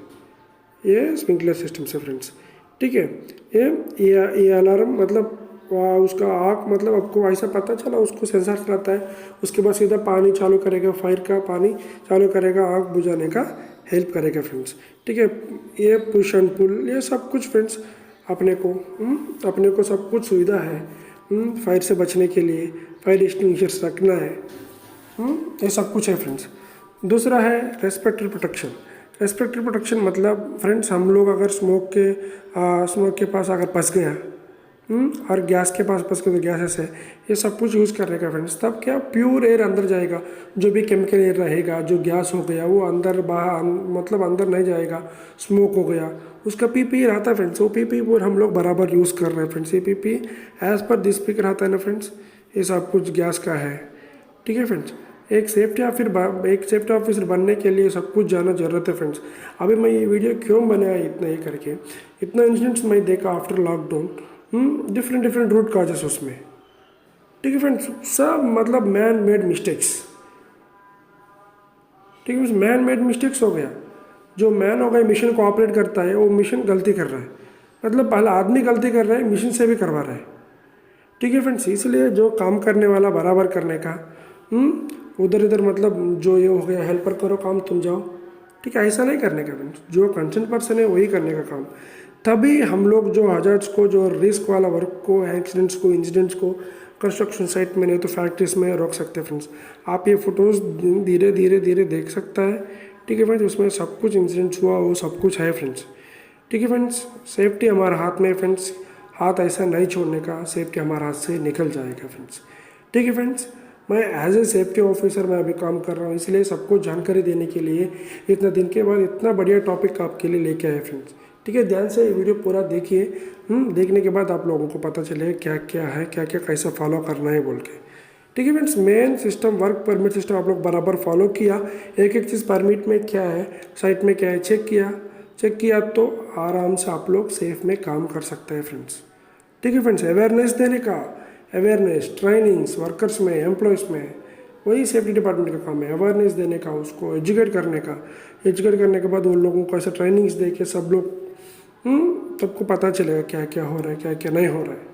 ये स्प्रिंकलर सिस्टम से फ्रेंड्स। ठीक है, ये अलार्म मतलब उसका आँख, मतलब आपको ऐसा पता चला, उसको सेंसर रहता है, उसके बाद सीधा पानी चालू करेगा, फायर का पानी चालू करेगा, आँख बुझाने का हेल्प करेगा फ्रेंड्स। ठीक है, ये पुश एंड पुल, ये सब कुछ फ्रेंड्स अपने को सब कुछ सुविधा है फायर से बचने के लिए, फायर एक्सटिंग्विशर्स रखना है, ये सब कुछ है फ्रेंड्स। दूसरा है रेस्पिरेटरी प्रोटेक्शन। रेस्पिरेटरी प्रोटेक्शन मतलब फ्रेंड्स, हम लोग अगर स्मोक के पास अगर फंस गया और गैस के पास फंस गए, तो गैसेस है, ये सब कुछ यूज़ करने का फ्रेंड्स, तब क्या प्योर एयर अंदर जाएगा, जो भी केमिकल एयर रहेगा, जो गैस हो गया वो अंदर बाहर, मतलब अंदर नहीं जाएगा। स्मोक हो गया, उसका पीपी रहता है फ्रेंड्स, वो पीपी पर हम लोग बराबर यूज़ कर रहे हैं फ्रेंड्स। ये PP as per this pic रहता है ना फ्रेंड्स, ये सब कुछ गैस का है। ठीक है फ्रेंड्स, एक सेफ्टी ऑफिसर बनने के लिए सब कुछ जानना जरूरत है फ्रेंड्स। अभी मैं ये वीडियो क्यों बनाया, इतना ये करके, इतना इंसिडेंट्स मैं देखा after lockdown, different root causes उसमें। ठीक है फ्रेंड्स, सब मतलब मैन मेड मिस्टेक्स। ठीक है, मैन मेड मिस्टेक्स हो गया, जो मैन हो गया मिशन को ऑपरेट करता है, वो मिशन गलती कर रहा है, मतलब पहला आदमी गलती कर रहा है, मशीन से भी करवा रहा है। ठीक है फ्रेंड्स, इसलिए जो काम करने वाला बराबर करने का, उधर इधर मतलब जो ये हो गया हेल्पर करो काम तुम जाओ, ठीक है, ऐसा नहीं करने का फ्रेंड्स। जो कंसर्न पर्सन है वही करने का काम। तभी हम लोग जो हजार्ड्स को, जो रिस्क वाला वर्क को, एक्सीडेंट्स को, इंसिडेंट्स को कंस्ट्रक्शन साइट में नहीं तो फैक्ट्रीज में रोक सकते हैं फ्रेंड्स। आप ये फोटोज़ धीरे धीरे धीरे देख सकता है। ठीक है फ्रेंड्स, उसमें सब कुछ इंसिडेंट्स हुआ वो सब कुछ है फ्रेंड्स। ठीक है फ्रेंड्स, सेफ्टी हमारे हाथ में है फ्रेंड्स। हाथ ऐसा नहीं छोड़ने का, सेफ्टी हमारे हाथ से निकल जाएगा फ्रेंड्स। ठीक है फ्रेंड्स, मैं एज ए सेफ्टी ऑफिसर मैं अभी काम कर रहा हूँ, इसलिए सबको जानकारी देने के लिए इतना दिन के बाद इतना बढ़िया टॉपिक आपके लिए लेके आए फ्रेंड्स। ठीक है, ध्यान से ये वीडियो पूरा देखिए। देखने के बाद आप लोगों को पता चले क्या क्या है, क्या क्या कैसे फॉलो करना है बोल के। ठीक है friends, main system work permit system आप लोग बराबर फॉलो किया। एक एक चीज़ परमिट में क्या है, साइट में क्या है, चेक किया तो आराम से आप लोग सेफ में काम कर सकते हैं फ्रेंड्स। ठीक है फ्रेंड्स, अवेयरनेस देने का, अवेयरनेस ट्रेनिंग्स वर्कर्स में, एम्प्लॉयज़ में, वही सेफ्टी डिपार्टमेंट का काम है। अवेयरनेस देने का, उसको एजुकेट करने का। एजुकेट करने के बाद उन लोगों को ऐसा ट्रेनिंग्स दे के सब लोग सबको पता चलेगा क्या क्या हो रहा है, क्या क्या नहीं हो रहा है।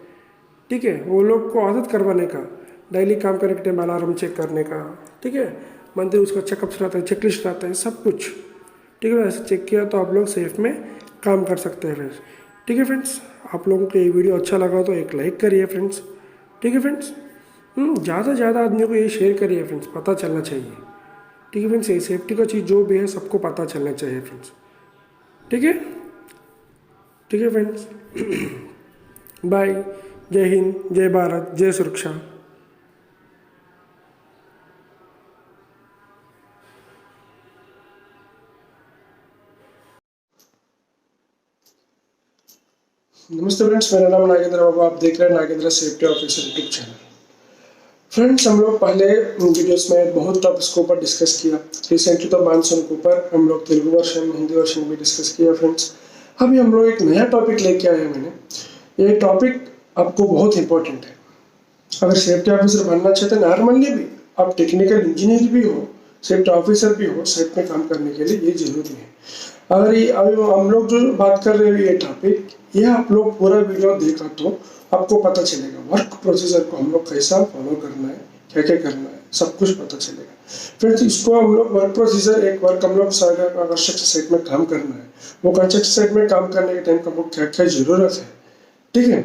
ठीक है, वो लोग को आदत करवाने का, डेली काम करने के टाइम अलार्म चेक करने का। ठीक है, मंथली उसका चेकअप्स रहता है, चेकलिस्ट रहता है, सब कुछ। ठीक है, ऐसे चेक किया तो आप लोग सेफ में काम कर सकते हैं फ्रेंड्स। ठीक है फ्रेंड्स, आप लोगों को ये वीडियो अच्छा लगा तो एक लाइक करिए फ्रेंड्स। ठीक है फ्रेंड्स, ज़्यादा से ज़्यादा आदमियों को ये शेयर करिए फ्रेंड्स, पता चलना चाहिए। ठीक है फ्रेंड्स, ये सेफ्टी का चीज़ जो भी है सबको पता चलना चाहिए फ्रेंड्स। ठीक है, ठीक है फ्रेंड्स, बाय। जय हिंद, जय भारत, जय सुरक्षा। नमस्ते फ्रेंड्स, मेरा नाम नागेंद्र बाबू, आप देख रहे हैं Nagendra safety officer YouTube channel. Friends, हम लोग पहले वीडियोस में बहुत टॉपिक्स के ऊपर डिस्कस किया। रिसेंटली तो मानसून के ऊपर हम लोग तेलुगु वर्जन, हिंदी वर्जन भी डिस्कस किया फ्रेंड्स। अभी हम लोग एक नया टॉपिक लेके आए हैं। मैंने ये टॉपिक आपको बहुत इंपॉर्टेंट है। अगर सेफ्टी ऑफिसर बनना चाहते हैं, नॉर्मली भी आप टेक्निकल इंजीनियर भी हो, सेफ्टी ऑफिसर भी हो, साइट में काम करने के लिए ये जरूरी है। अगर ये अभी हम लोग जो बात कर रहे हैं ये टॉपिक, ये आप लोग पूरा वीडियो देखा तो आपको पता चलेगा वर्क प्रोसीजर को हम लोग कैसा फॉलो करना है, क्या क्या करना है, सब कुछ पता चलेगा फ्रेंड्स। इसको हम लोग वर्क प्रोसीजर, एक वर्क हम लोग कंस्ट्रक्शन साइट में काम करना है, वो कंस्ट्रक्शन साइट में काम करने के टाइम हमको क्या क्या जरूरत है। ठीक है,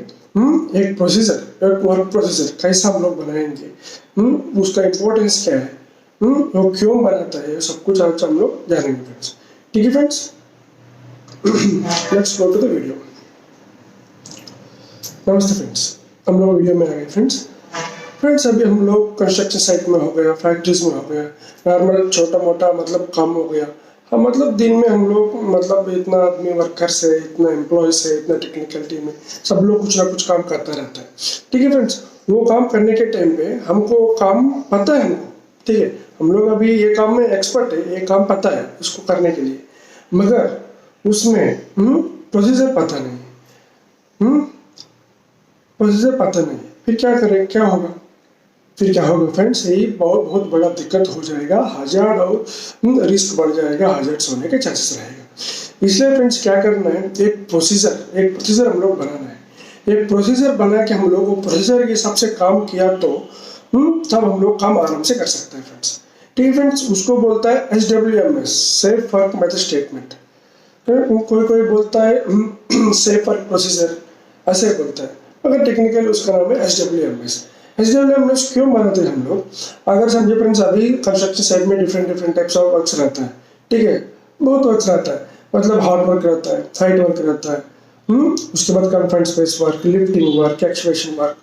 एक प्रोसीजर, एक वर्क प्रोसीजर कैसा हम लोग बनाएंगे, उसका इम्पोर्टेंस क्या है, वो क्यों बनाता है, ये सब कुछ आज हम लोग जानेंगे फ्रेंड्स। ठीक है friends, let's go to the video. नमस्ते फ्रेंड्स, हम लोग वीडियो में आ गए फ्रेंड्स। अभी हम लोग कंस्ट्रक्शन साइट में हो गया, फैक्ट्रीज में हो गया, नॉर्मल छोटा मोटा मतलब काम हो गया। हम मतलब दिन में हम लोग मतलब इतना आदमी वर्कर्स है, इतना एम्प्लॉयज है, इतना टेक्निकल टीम है, सब लोग कुछ ना कुछ काम करता रहता है। ठीक है फ्रेंड्स, वो काम करने के टाइम पे हमको काम पता है हमको। ठीक है, हम लोग अभी ये काम में एक्सपर्ट है, ये काम पता है इसको करने के लिए, मगर उसमें प्रोसीजर पता नहीं, प्रोसीजर पता नहीं, फिर क्या करें, क्या होगा, फिर क्या होगा फ्रेंड्स, यही बहुत बहुत बड़ा दिक्कत हो जाएगा, हजार और रिस्क बढ़ जाएगा, हजार्ड्स होने के चांसेस रहेगा। इसलिए फ्रेंड्स क्या करना है, एक प्रोसीजर हम लोग बनाना है। एक प्रोसीजर बना के हम लोग वो प्रोसीजर के हिसाब से काम किया तो तब हम लोग काम आराम से कर सकते हैं फ्रेंड्स। ठीक है फ्रेंड्स, उसको बोलता है SWMS, safe work method statement. कोई बोलता है सेफ वर्क प्रोसीजर, ऐसे बोलता है, अगर टेक्निकल उसका नाम है SWMS क्यों बनाते हैं हम लोग? अगर समझे फ्रेंड्स, अभी कंस्ट्रक्शन साइट में डिफरेंट टाइप्स ऑफ वर्क्स रहता है। ठीक है, बहुत वर्क्स रहता है, मतलब हार्ड वर्क रहता है, साइड वर्क रहता है, उसके बाद confined space work, lifting work, excavation work.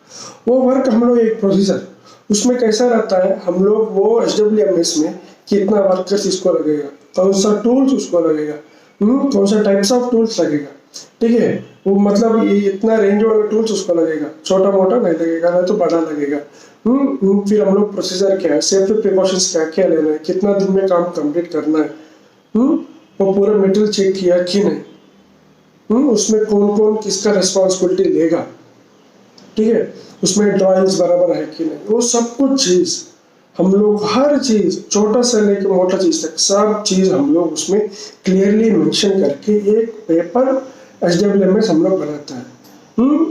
वो वर्क हम लोग एक प्रोसीजर, उसमें कैसा रहता है, हम लोग वो SWMS में कितना वर्कर्स इसको लगेगा, कौन सा टूल्स उसको लगेगा, कौन सा टाइप्स ऑफ टूल्स लगेगा। ठीक है, वो मतलब ये इतना रेंज वाला टूल्स उसको लगेगा, छोटा मोटा नहीं लगेगा, नहीं तो बड़ा लगेगा। फिर हम लोग प्रोसीजर क्या है, सेफ्टी प्रिकॉशंस क्या क्या लेना है, कितना दिन में काम कंप्लीट करना है, वो पूरा मटेरियल चेक किया कि नहीं, उसमें कौन कौन किसका रिस्पॉन्सिबिलिटी लेगा। ठीक है, उसमें ड्राइंग्स बराबर है कि नहीं, वो सब कुछ चीज़ हम लोग, हर चीज़ छोटा से लेकर मोटा चीज़ तक सब चीज़ हम लोग उसमें क्लियरली मेंशन करके एक पेपर SWMS हम लोग बनाते हैं।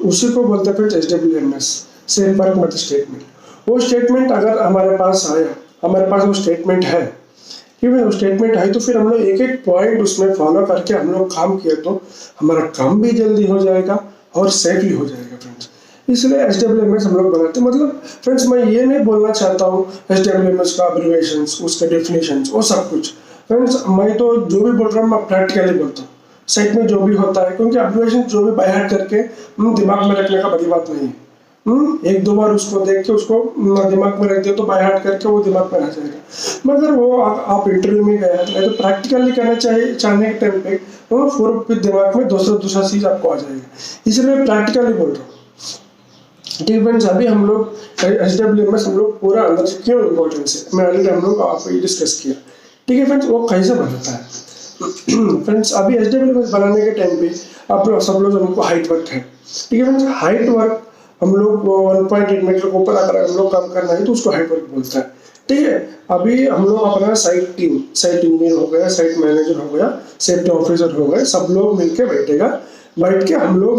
उसी को बोलते हैं फिर SWMS, सेम वर्क मतलब स्टेटमेंट। वो स्टेटमेंट अगर हमारे पास आया, हमारे पास वो स्टेटमेंट है, ठीक है, वो स्टेटमेंट है, तो फिर हम लोग एक एक पॉइंट उसमें फॉलो करके हम लोग काम किए तो हमारा काम भी जल्दी हो जाएगा और सेफली हो जाएगा फ्रेंड्स। इसलिए SWMS हम लोग बनाते हैं। मतलब फ्रेंड्स मैं ये नहीं बोलना चाहता हूँ SWMS का अब्रिविएशंस, उसके डेफिनेशंस, वो सब कुछ फ्रेंड्स मैं तो जो भी बोल रहा हूँ मैं प्रैक्टिकली बोलता हूँ, साइट में जो भी होता है, क्योंकि अब्रिविएशन जो भी बाय हार्ट करके दिमाग में रखने का बड़ी बात नहीं है। एक दो बार उसको देख के उसको दिमाग में रख दिया तो बाय हार्ट करके वो दिमाग में रह जाएगा। मगर वो आप इंटरव्यू में गए तो प्रैक्टिकली करना चाहिए, चाहने के टाइम पे वो पूरे दिमाग में दूसरा चीज आपको आ जाएगा। इसलिए मैं प्रैक्टिकली बोल रहा हूँ। ठीक फ्रेंड्स, अभी हम लोग SWMS हम लोग पूरा अंदर से क्यों इम्पोर्टेंस है मैं ऑलरेडी हम लोग आपको ये डिस्कस किया। ठीक है फ्रेंड्स, वो कैसे बनता है फ्रेंड्स। अभी SWMS बनाने के टाइम पे आप लोग सब लोग हमको हाइट वर्क है। ठीक है फ्रेंड्स, हाइट वर्क हम लोग 1.8 मीटर के ऊपर अगर हम लोग काम करना है तो उसको हाइट वर्क बोलता है। ठीक है, अभी हम लोग अपना साइट टीम, साइट इंजीनियर हो गया, साइट मैनेजर हो गया, सेफ्टी ऑफिसर हो गए, सब लोग मिलके बैठ के हम लोग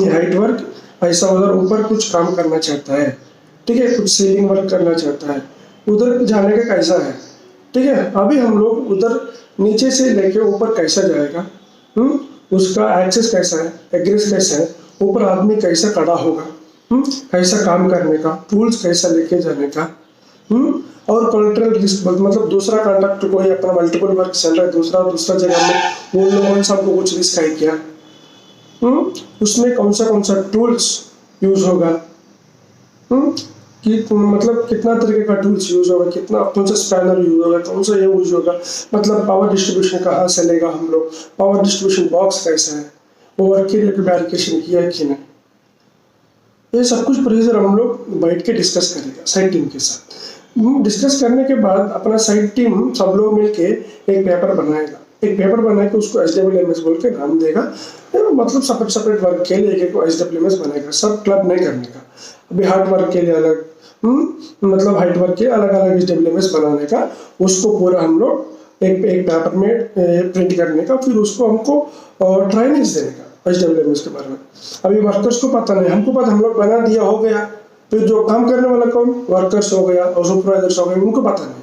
हाइट वर्क ऐसा उधर ऊपर कुछ काम करना चाहता है। ठीक है, कुछ सीलिंग वर्क करना चाहता है, उधर जाने का कैसा है। ठीक है, अभी हम लोग उधर नीचे से लेके ऊपर कैसा जाएगा, उसका एक्सेस कैसा है, एग्रेस कैसा है, ऊपर आदमी कैसा खड़ा होगा, कैसा काम करने का, टूल्स कैसा लेके जाने का, और कोलेटरल रिस्क मतलब दूसरा कॉन्ट्रैक्ट कोई अपना मल्टीपल वर्क चल रहा है दूसरा जगह में, वो लोगों से हमको कुछ रिस्क है क्या, उसमें कौन सा टूल्स यूज होगा, कि मतलब कितना तरीके का टूल्स यूज होगा, कितना कौन सा स्पैनर यूज होगा, कौन सा ये यूज होगा, मतलब पावर डिस्ट्रीब्यूशन कहाँ से लेगा हम लोग, पावर डिस्ट्रीब्यूशन बॉक्स कैसा है, वो वर्क के लिए वेरिफिकेशन किया कि नहीं, ये सब कुछ प्रोसीजर हम लोग बैठ के डिस्कस करेगा साइट टीम के साथ। डिस्कस करने के बाद अपना साइट टीम सब लोग मिलके एक पेपर बनाएगा, एक पेपर बना के उसको SWMS बोल के नाम देगा। मतलब सेपरेट वर्क के लिए एक SWMS बनेगा, सब क्लब नहीं करने का। अभी हार्ड वर्क के लिए अलग, मतलब हाइट वर्क के अलग अलग SWMS बनाने का, उसको पूरा हम लोग एक पेपर में प्रिंट करने का, फिर उसको हमको ट्रेनिंग्स देने का SWMS के बारे में। अभी वर्कर्स को पता नहीं, हमको पता, हम लोग बना दिया हो गया, फिर जो काम करने वाला कौन, वर्कर्स हो गया और सुपरवाइजर्स हो गए, उनको पता नहीं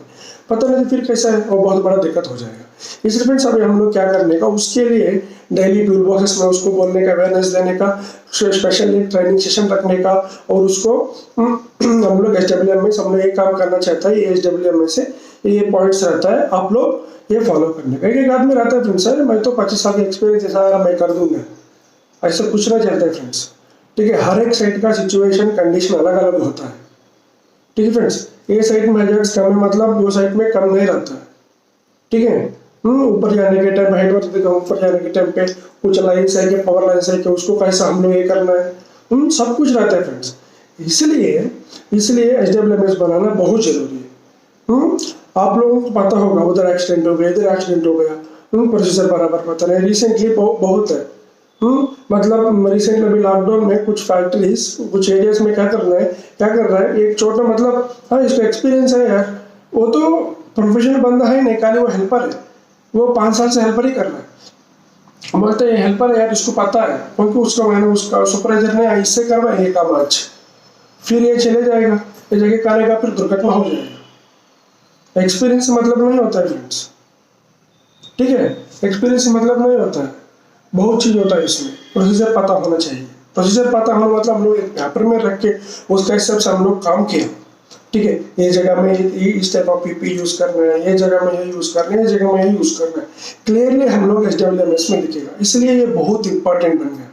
तो फिर कैसा है, और बहुत बड़ा दिक्कत हो जाएगा। इसलिए फ्रेंड्स अभी हम लोग क्या करने का, उसके लिए डेली टूल बॉक्सेस में उसको बोलने का, अवेयरनेस देने का, स्पेशली ट्रेनिंग सेशन रखने का, और उसको हम लोग SWMS हम लोग एक काम करना चाहता है, ये SWMS से ये पॉइंट्स रहता है, आप लोग ये फॉलो करने का। एक आदमी रहता है फ्रेंड्स, मैं तो 25 साल का एक्सपीरियंस ऐसा मैं कर दूंगा, ऐसा कुछ ना चलता है फ्रेंड्स। ठीक है, हर एक साइट का सिचुएशन कंडीशन अलग अलग होता है। ठीक है फ्रेंड्स, ये साइट में एजेंट्स कम है, मतलब वो साइट में कम नहीं रहता है। ठीक है, ऊपर जाने के टाइम हाइट वर्क देखा, ऊपर जाने के टाइम पे कुछ लाइन्स है कि पावर लाइन्स है कि उसको कैसा हम लोग ये करना है, सब कुछ रहता है फ्रेंड्स। इसलिए SWMS बनाना बहुत जरूरी है। आप लोगों को पता होगा उधर एक्सीडेंट हो गया, इधर एक्सीडेंट हो गया, प्रोसीजर बराबर पता नहीं, रिसेंटली बहुत है। मतलब रिसेंटली अभी लॉकडाउन में कुछ फैक्ट्रीज कुछ एरियाज में क्या कर रहा है, एक छोटा मतलब हाँ इसका एक्सपीरियंस है यार, वो तो प्रोफेशनल बंदा है नहीं, खाली वो हेल्पर है, वो 5 साल से हेल्पर ही कर रहा है। बोलते हैं हेल्पर है यार, इसको पता है, क्योंकि उसका सुपरवाइजर ने इससे करवाया ये काम आज, फिर ये चले जाएगा, ये जगह करेगा, फिर दुर्घटना हो जाएगा। एक्सपीरियंस मतलब नहीं होता है फ्रेंड्स। ठीक है, एक्सपीरियंस मतलब नहीं होता है, बहुत चीज होता है इसमें। प्रोसीजर पता होना चाहिए, प्रोसीजर पता होना मतलब हम लोग एक पेपर में रख के उसका हिसाब से हम लोग काम किया। ठीक है, ये जगह में इस टाइप ऑफ PP यूज करना है, ये जगह में ये यूज करना है, ये जगह में ये यूज करना है, क्लियरली हम लोग SWMS में लिखेगा, इसलिए ये बहुत इंपॉर्टेंट बन गया।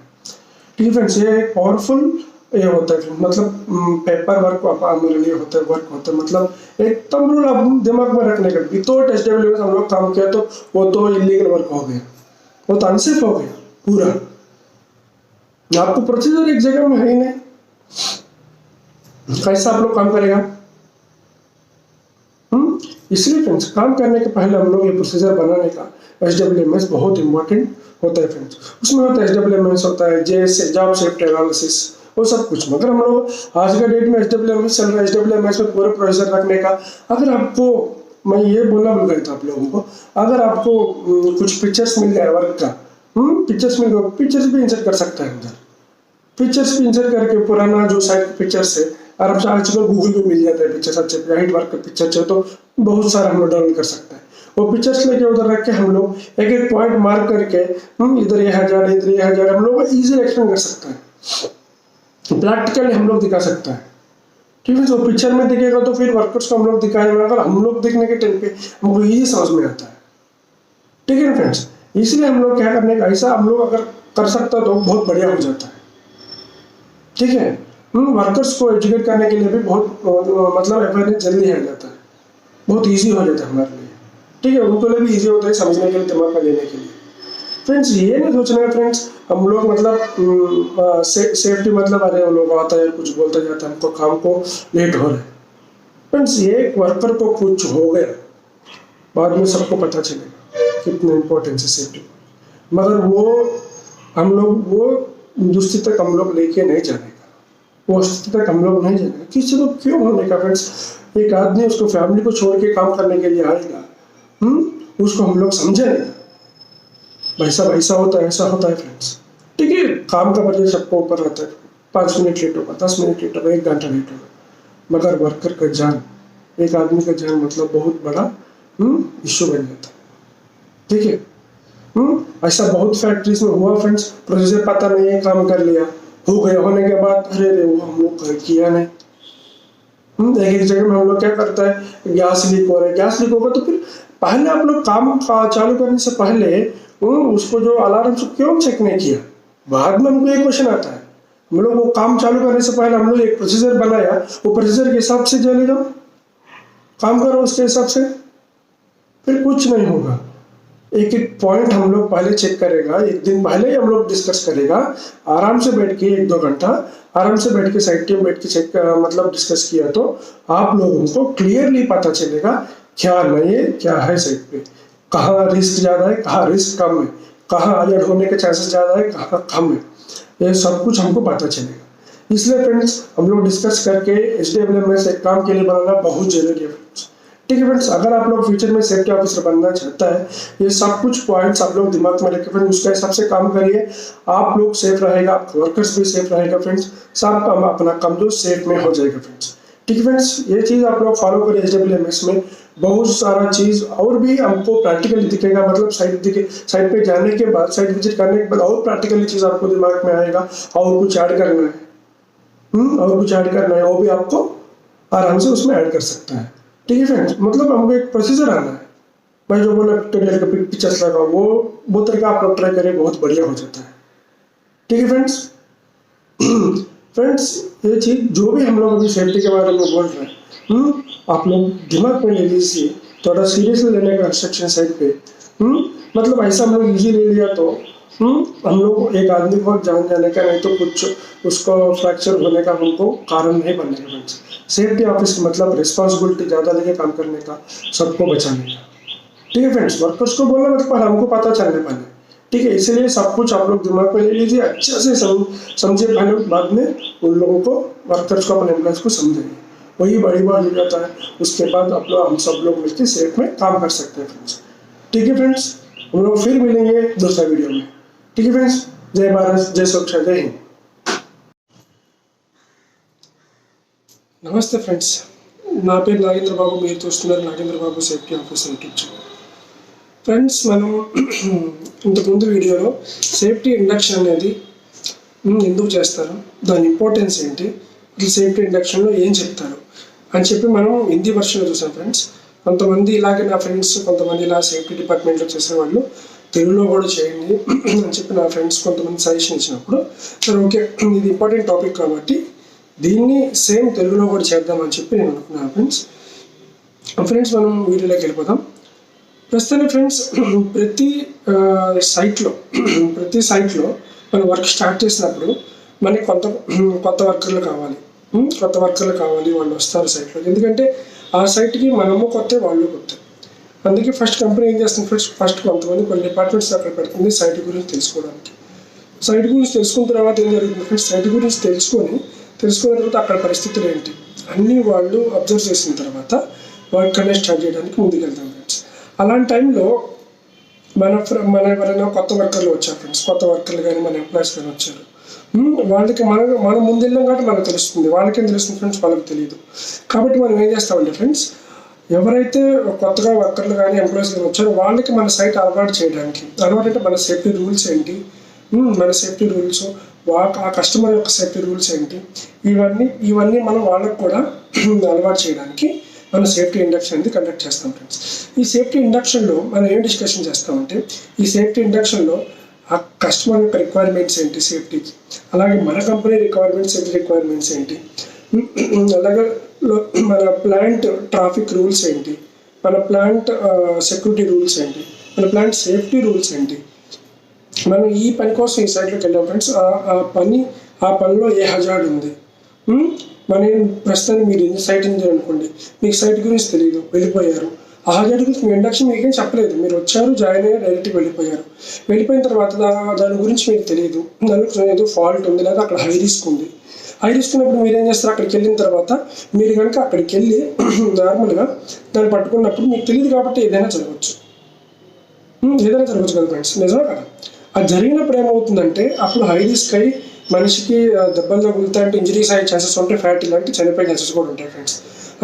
ठीक है फ्रेंड्स, ये एक पावरफुल ये होता है, मतलब पेपर वर्क हमारे लिए होता है, वर्क होता है, मतलब एकदम रूल आप दिमाग में रखने का। विदाउट SWMS हम लोग काम किया तो वो तो इलीगल वर्क हो गया, वो तो अनसेफ हो गया पूरा। आपको प्रोसीजर एक जगह में है ही नहीं, कैसा आप लोग काम करेगा। इसलिए फ्रेंड्स काम करने के पहले हम लोग ये प्रोसीजर बनाने का SWMS बहुत इंपॉर्टेंट होता है फ्रेंड्स। उसमें होता है SWMS होता है JSA, जॉब सेफ्टी एनालिसिस, वो सब कुछ। मगर हम लोग आज का डेट में SWMS चल रहा है, SWMS में पूरे प्रोसीजर रखने का। अगर आपको मैं ये बोलना भूल गया था आप लोगों को, अगर आपको कुछ पिक्चर्स मिल जाए वर्क का, पिक्चर्स में पिक्चर्स भी इंसर्ट कर सकता है अंदर। पिक्चर्स भी इंसर्ट करके पुराना जो साइट पिक्चर्स है, और अब आजकल गूगल पे मिल जाता है पिक्चर्स अच्छे हाइट वर्क का पिक्चर चाहिए तो बहुत सारा हम लोग डाउनलोड कर सकते हैं। वो पिक्चर्स लेके उधर रख के हम लोग एक एक पॉइंट मार्क करके इधर ये 1000 इधर ये 1000 हम लोग इजीली एक्सप्लेन कर सकते हैं, प्रैक्टिकली हम लोग दिखा सकता है। ठीक है, तो पिक्चर में दिखेगा तो फिर वर्कर्स को हम लोग दिखाएंगे, अगर हम लोग देखने के टाइम पे हमको इजी समझ में आता है। ठीक है ना फ्रेंड्स, इसलिए हम लोग क्या करने का, ऐसा हम लोग अगर कर सकता तो बहुत बढ़िया हो जाता है। ठीक है, वर्कर्स को एजुकेट करने के लिए भी बहुत मतलब अवेयरनेस जल्दी है जाता है, बहुत इजी हो जाता है हमारे लिए। ठीक है, उनको लिए भी इजी होता है समझने के लिए, दिमाग में लेने के लिए। फ्रेंड्स ये नहीं सोचना है फ्रेंड्स हम लोग मतलब सेफ्टी मतलब अरे वो लोग आता है कुछ बोलता जाता है हमको काम को लेट हो रहा है। फ्रेंड्स ये वर्कर को कुछ हो गया बाद में सबको पता चलेगा कितना इम्पोर्टेंस है सेफ्टी, मगर वो हम लोग वो दुस्ती तक हम लोग लेके नहीं जाने का, वो स्थिति तक हम लोग नहीं जाने। किसी को क्यों होने का फ्रेंड्स, एक आदमी उसको फैमिली को छोड़ के काम करने के लिए आएगा, उसको हम लोग समझे नहीं वैसा वैसा होता है, ऐसा होता है फ्रेंड्स। ठीक है, काम का बजट सबको ऊपर रहता है, 5 मिनट लेट होगा, 10 मिनट लेट होगा, 1 घंटा लेट होगा, मगर वर्कर का जान, एक आदमी का जान मतलब बहुत बड़ा इश्यू बन जाता है। ठीक है, ऐसा बहुत फैक्ट्रीज में हुआ फ्रेंड्स, प्रोसीजर पता नहीं है, काम कर लिया, हो गया, होने के बाद अरे रे वो हम लोग किया नहीं। एक एक जगह में हम लोग क्या करता है, गैस लीक हो रहा है, गैस लीक होगा तो फिर पहले आप लोग काम चालू करने से पहले उसको जो अलार्म से क्यों चेक नहीं किया। बाद में हमको एक क्वेश्चन आता है, हम लोग वो काम चालू करने से पहले हम लोग एक प्रोसीजर बनाया, वो प्रोसीजर के हिसाब से चले जाओ, काम करो उसके हिसाब से, फिर कुछ नहीं होगा। एक एक पॉइंट हम लोग पहले चेक करेगा, एक दिन पहले ही हम लोग डिस्कस करेगा, आराम से बैठ के 1-2 घंटा आराम से बैठ के साइड टीम बैठ के चेक मतलब डिस्कस किया तो आप लोगों को क्लियरली पता चलेगा क्या नहीं है, क्या है साइड पे, कहाँ रिस्क ज़्यादा है, कहाँ रिस्क कम है, कहाँ अलर्ट होने के चांसेस ज़्यादा है, कहाँ कम है, ये सब कुछ हमको पता चलेगा। इसलिए फ्रेंड्स हम लोग डिस्कस करके HWMS एक काम के लिए बनाना बहुत जरूरी है फ्रेंड्स। ठीक है फ्रेंड्स, अगर आप लोग फ्यूचर में सेफ्टी ऑफिसर बनना चाहता है, ये सब कुछ पॉइंट्स आप लोग दिमाग में रखें फ्रेंड्स, उसके हिसाब से काम करिए, आप लोग सेफ रहेगा, आपका वर्कर्स भी सेफ रहेगा फ्रेंड्स, सब काम अपना काम जो सेफ में हो जाएगा फ्रेंड्स। ठीक है फ्रेंड्स, ये चीज़ आप लोग फॉलो करिए। HWMS में बहुत सारा चीज़ और भी हमको प्रैक्टिकली दिखेगा, मतलब साइट पे जाने के बाद, साइट विजिट करने के बाद और प्रैक्टिकली चीज़ आपको दिमाग में आएगा, और कुछ ऐड करना है, और कुछ ऐड करना है, वो भी आपको आराम से उसमें ऐड कर सकता है। ठीक है फ्रेंड्स, मतलब हमको एक प्रोसीजर आना है भाई, जो बोला ट्यूटोरियल का पिक्चर्स लगा वो तरीका आप लोग ट्राई करें, बहुत बढ़िया हो जाता है। ठीक है फ्रेंड्स, फ्रेंड्स ये चीज़ जो भी हम लोग अभी सेफ्टी के बारे में बोल रहे हैं, आप लोग दिमाग में ले लीजिए, थोड़ा सीरियसली लेने का इंस्ट्रक्शन साइड पे, मतलब ऐसा हम लोग इजी ले लिया तो हम लोग एक आदमी को जान जाने का नहीं तो कुछ उसको फ्रैक्चर होने का हमको कारण नहीं बनने का फ्रेंड्स। सेफ्टी ऑफिस मतलब रिस्पॉन्सिबिलिटी ज़्यादा लेके काम करने का, सबको बचाने का। ठीक है फ्रेंड्स, वर्कर्स को बोलना मतलब हमको पता चलने पहले। ठीक है, इसलिए सब कुछ आप लोग दिमाग में ले लीजिए, अच्छे से समझे पहले, बाद में उन लोगों को वर्कर्स को अपने एम्प्लॉयज को समझेंगे, वही बड़ी बात हो जाता है। उसके बाद आप लोग हम सब लोग मिलकर सेफ में काम कर सकते हैं फ्रेंड्स। ठीक है फ्रेंड्स, हम लोग फिर मिलेंगे दूसरा वीडियो में। ठीक है फ्रेंड्स, जय भारत, जय सुरक्षा, जय हिंद। నమస్తే ఫ్రెండ్స్, నా పేరు నాగేంద్ర బాబు, మీరు చూస్తున్నారు Nagendra Babu safety officer YouTube channel. Friends, మనం ఇంతకుముందు వీడియోలో సేఫ్టీ ఇండక్షన్ అనేది ఎందుకు చేస్తారు, దాని ఇంపార్టెన్స్ ఏంటి, ఈ సేఫ్టీ ఇండక్షన్లో ఏం చెప్తారు అని చెప్పి మనం హిందీ వర్షన్లో చూసాం ఫ్రెండ్స్. కొంతమంది ఇలాగే నా ఫ్రెండ్స్ కొంతమంది ఇలా సేఫ్టీ డిపార్ట్మెంట్లో చేసేవాళ్ళు తెలుగులో కూడా చేయండి అని చెప్పి నా ఫ్రెండ్స్ కొంతమంది సజెషన్ ఇచ్చినప్పుడు, సరే ఓకే ఇది ఇంపార్టెంట్ టాపిక్ కాబట్టి దీన్ని సేమ్ తెలుగులో కూడా చేద్దామని చెప్పి నేను అనుకున్నాను ఫ్రెండ్స్. ఫ్రెండ్స్ మనం వీడియోలోకి వెళ్ళిపోదాం. ప్రస్తుతానికి ఫ్రెండ్స్ ప్రతి సైట్లో మనం వర్క్ స్టార్ట్ చేసినప్పుడు మనకి కొత్త వర్కర్లు కావాలి, వాళ్ళు వస్తారు సైట్లో. ఎందుకంటే ఆ సైట్కి మనము కొత్త, వాళ్ళు కొత్త. అందుకే ఫస్ట్ కంపెనీ ఏం చేస్తుంది ఫ్రెండ్స్, ఫస్ట్ కొన్ని డిపార్ట్మెంట్స్ అక్కడ పెడుతుంది సైట్ గురించి తెలుసుకోవడానికి. సైట్ గురించి తెలుసుకున్న తర్వాత ఏం జరుగుతుంది ఫ్రెండ్స్, సైట్ గురించి తెలుసుకున్న తర్వాత అక్కడ పరిస్థితులు ఏంటి అన్నీ వాళ్ళు అబ్జర్వ్ చేసిన తర్వాత వర్క్ అనేది స్టార్ట్ చేయడానికి ముందుకెళ్తాం ఫ్రెండ్స్. అలాంటి టైంలో మన ఎవరైనా కొత్త వర్కర్లు వచ్చారు ఫ్రెండ్స్, కొత్త వర్కర్లు కానీ మన ఎంప్లాయీస్ కానీ వచ్చారు, వాళ్ళకి మనం ముందు వెళ్ళాం కాబట్టి మనకు తెలుస్తుంది, వాళ్ళకేం తెలుస్తుంది ఫ్రెండ్స్, వాళ్ళకి తెలియదు. కాబట్టి మనం ఏం చేస్తామంటే ఫ్రెండ్స్, ఎవరైతే కొత్తగా వర్కర్లు కానీ ఎంప్లాయీస్ కానీ వచ్చారో వాళ్ళకి మన సైట్ అలవాటు చేయడానికి, అలవాటు అంటే మన సేఫ్టీ రూల్స్ ఏంటి, మన సేఫ్టీ రూల్స్, ఆ కస్టమర్ యొక్క సేఫ్టీ రూల్స్ ఏంటి, ఇవన్నీ మనం వాళ్ళకు కూడా అలవాటు చేయడానికి మనం సేఫ్టీ ఇండక్షన్ అనేది కండక్ట్ చేస్తాం ఫ్రెండ్స్. ఈ సేఫ్టీ ఇండక్షన్లో మనం ఏం డిస్కషన్ చేస్తామంటే, ఈ సేఫ్టీ ఇండక్షన్లో ఆ కస్టమర్ యొక్క రిక్వైర్మెంట్స్ ఏంటి సేఫ్టీకి, అలాగే మన కంపెనీ సేఫ్టీ రిక్వైర్మెంట్స్ ఏంటి, అలాగే మన ప్లాంట్ ట్రాఫిక్ రూల్స్ ఏంటి, మన ప్లాంట్ సెక్యూరిటీ రూల్స్ ఏంటి, మన ప్లాంట్ సేఫ్టీ రూల్స్ ఏంటి, మనం ఈ పని కోసం ఈ సైట్లోకి వెళ్ళాం ఫ్రెండ్స్, ఆ పనిలో ఏ హజార్డ్ ఉంది, మనం ప్రస్తుతానికి మీరు సైట్ ఇంజనీర్ అనుకోండి, మీకు సైట్ గురించి తెలియదు, వెళ్ళిపోయారు, ఆ హజార్డ్ గురించి మీ ఇండక్షన్ మీకేం చెప్పలేదు, మీరు వచ్చారు, జాయిన్ అయ్యారు, డైరెక్ట్గా వెళ్ళిపోయిన తర్వాత దాని గురించి మీకు తెలియదు, దానికి ఏదో ఫాల్ట్ ఉంది లేదా అక్కడ హై రిస్క్ ఉంది. హై రిస్క్ ఉన్నప్పుడు మీరు ఏం చేస్తారు, అక్కడికి వెళ్ళిన తర్వాత మీరు కనుక అక్కడికి వెళ్ళి నార్మల్గా దాన్ని పట్టుకున్నప్పుడు మీకు తెలియదు కాబట్టి ఏదైనా జరగవచ్చు కదా ఫ్రెండ్స్, నిజమే కదా. అది జరిగినప్పుడు ఏమవుతుందంటే అప్పుడు హై రిస్క్ అయ్యి మనిషికి దెబ్బలు తగులుతాయంటే ఇంజరీస్ అయ్యే ఛాన్సెస్ ఉంటాయి, ఫ్యాటీ లాంటి చనిపోయే ఛాన్సెస్ కూడా ఉంటాయి ఫ్రెండ్స్.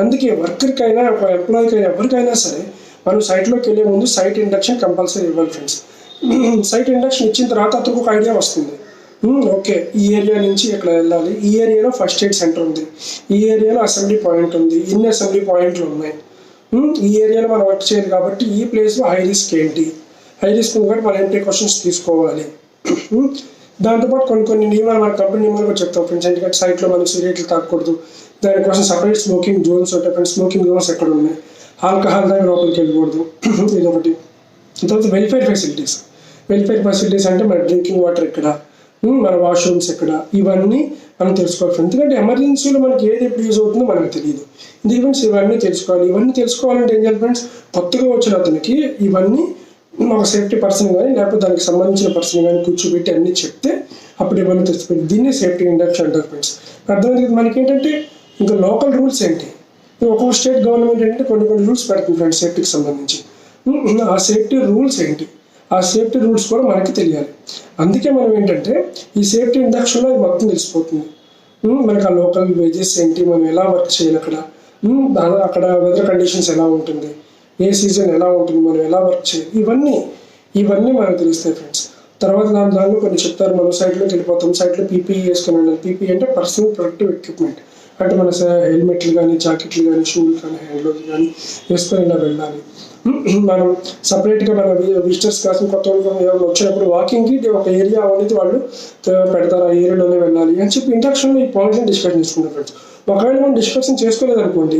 అందుకే వర్కర్కి అయినా ఒక ఎంప్లాయీకి అయినా ఎవరికైనా సరే మనం సైట్లోకి వెళ్ళే ముందు సైట్ ఇండక్షన్ కంపల్సరీ ఇవ్వాలి ఫ్రెండ్స్. సైట్ ఇండక్షన్ ఇచ్చిన తర్వాత అతనికి ఒక ఐడియా వస్తుంది, ఓకే ఈ ఏరియా నుంచి ఇక్కడ వెళ్ళాలి, ఈ ఏరియాలో ఫస్ట్ ఎయిడ్ సెంటర్ ఉంది, ఈ ఏరియాలో అసెంబ్లీ పాయింట్ ఉంది, ఇన్ని అసెంబ్లీ పాయింట్లు ఉన్నాయి, ఈ ఏరియాలో మనం వర్క్ చేయాలి కాబట్టి ఈ ప్లేస్లో హై రిస్క్ ఏంటి, హై రిస్క్ కాబట్టి మనం ఏం ప్రికాషన్స్ తీసుకోవాలి. దాంతోపాటు కొన్ని నియమాలు మన కంపెనీ నియమాలు కూడా చెప్తాం ఫ్రెండ్స్. ఎందుకంటే సైట్లో మనం సిగరెట్లు తాగకూడదు, దానికోసం సపరేట్ స్మోకింగ్ జోన్స్ ఉంటాయి ఫ్రెండ్స్. స్మోకింగ్ జోన్స్ ఎక్కడ ఉన్నాయి, ఆల్కహాల్ దగ్గర లోపలికి వెళ్ళకూడదు, ఇదొకటి. తర్వాత వెల్ఫేర్ ఫెసిలిటీస్ అంటే మన డ్రింకింగ్ వాటర్ ఎక్కడ, మన వాష్రూమ్స్ ఎక్కడ, ఇవన్నీ మనం తెలుసుకోవాలి ఫ్రెండ్స్. ఎందుకంటే ఎమర్జెన్సీలో మనకి ఏది ఎప్పుడు యూజ్ అవుతుందో మనకు తెలియదు. ఎందుకు ఫ్రెండ్స్ ఇవన్నీ తెలుసుకోవాలి. ఇవన్నీ తెలుసుకోవాలంటే ఏం చేయాలి ఫ్రెండ్స్, కొత్తగా వచ్చిన అతనికి ఇవన్నీ ఒక సేఫ్టీ పర్సన్ కానీ లేకపోతే దానికి సంబంధించిన పర్సన్ కానీ కూర్చోబెట్టి అన్నీ చెప్తే అప్పుడు ఇవన్నీ తెలుసుకుంటాం. దీన్ని సేఫ్టీ ఇండక్షన్ అంటారు ఫ్రెండ్స్. అర్థమైంది. మనకి ఏంటంటే ఇంకా లోకల్ రూల్స్ ఏంటి, ఒక్కొక్క స్టేట్ గవర్నమెంట్ ఏంటంటే కొన్ని రూల్స్ పెడుతుంది ఫ్రెండ్స్ సేఫ్టీకి సంబంధించి. ఆ సేఫ్టీ రూల్స్ ఏంటి, ఆ సేఫ్టీ రూల్స్ కూడా మనకి తెలియాలి. అందుకే మనం ఏంటంటే ఈ సేఫ్టీ ఇండక్షన్లో అది మొత్తం తెలిసిపోతుంది. మనకి ఆ లోకల్ వేజెస్ ఏంటి, మనం ఎలా వర్క్ చేయాలి, అక్కడ వెదర్ కండిషన్స్ ఎలా ఉంటుంది, ఏ సీజన్ ఎలా ఉంటుంది, మనం ఎలా వర్క్ చేయాలి, ఇవన్నీ మనకు తెలుస్తాయి ఫ్రెండ్స్. తర్వాత దానిలో కొన్ని చెప్తారు. మనం సైట్లోకి వెళ్ళిపోతాం, సైట్లో పీపీఈ వేసుకొని వెళ్ళాలి. పీపీఈ అంటే పర్సనల్ ప్రొటెక్టివ్ ఎక్విప్మెంట్, అంటే మన హెల్మెట్లు కానీ, జాకెట్లు కానీ, షూలు కానీ, హ్యాండ్ గ్లోవ్స్ కానీ వేసుకొని ఇలా వెళ్ళాలి. మనం సపరేట్గా మన విజిటర్స్ కోసం కొత్త వాళ్ళు వచ్చినప్పుడు వాకింగ్కి ఒక ఏరియా అనేది వాళ్ళు పెడతారు, ఆ ఏరియాలోనే వెళ్ళాలి అని చెప్పి ఇండక్షన్లో ఈ పాయింట్ని డిస్కషన్ చేసుకుంటాం ఫ్రెండ్స్. ఒకవేళ మనం డిస్కషన్ చేసుకోలేదు అనుకోండి,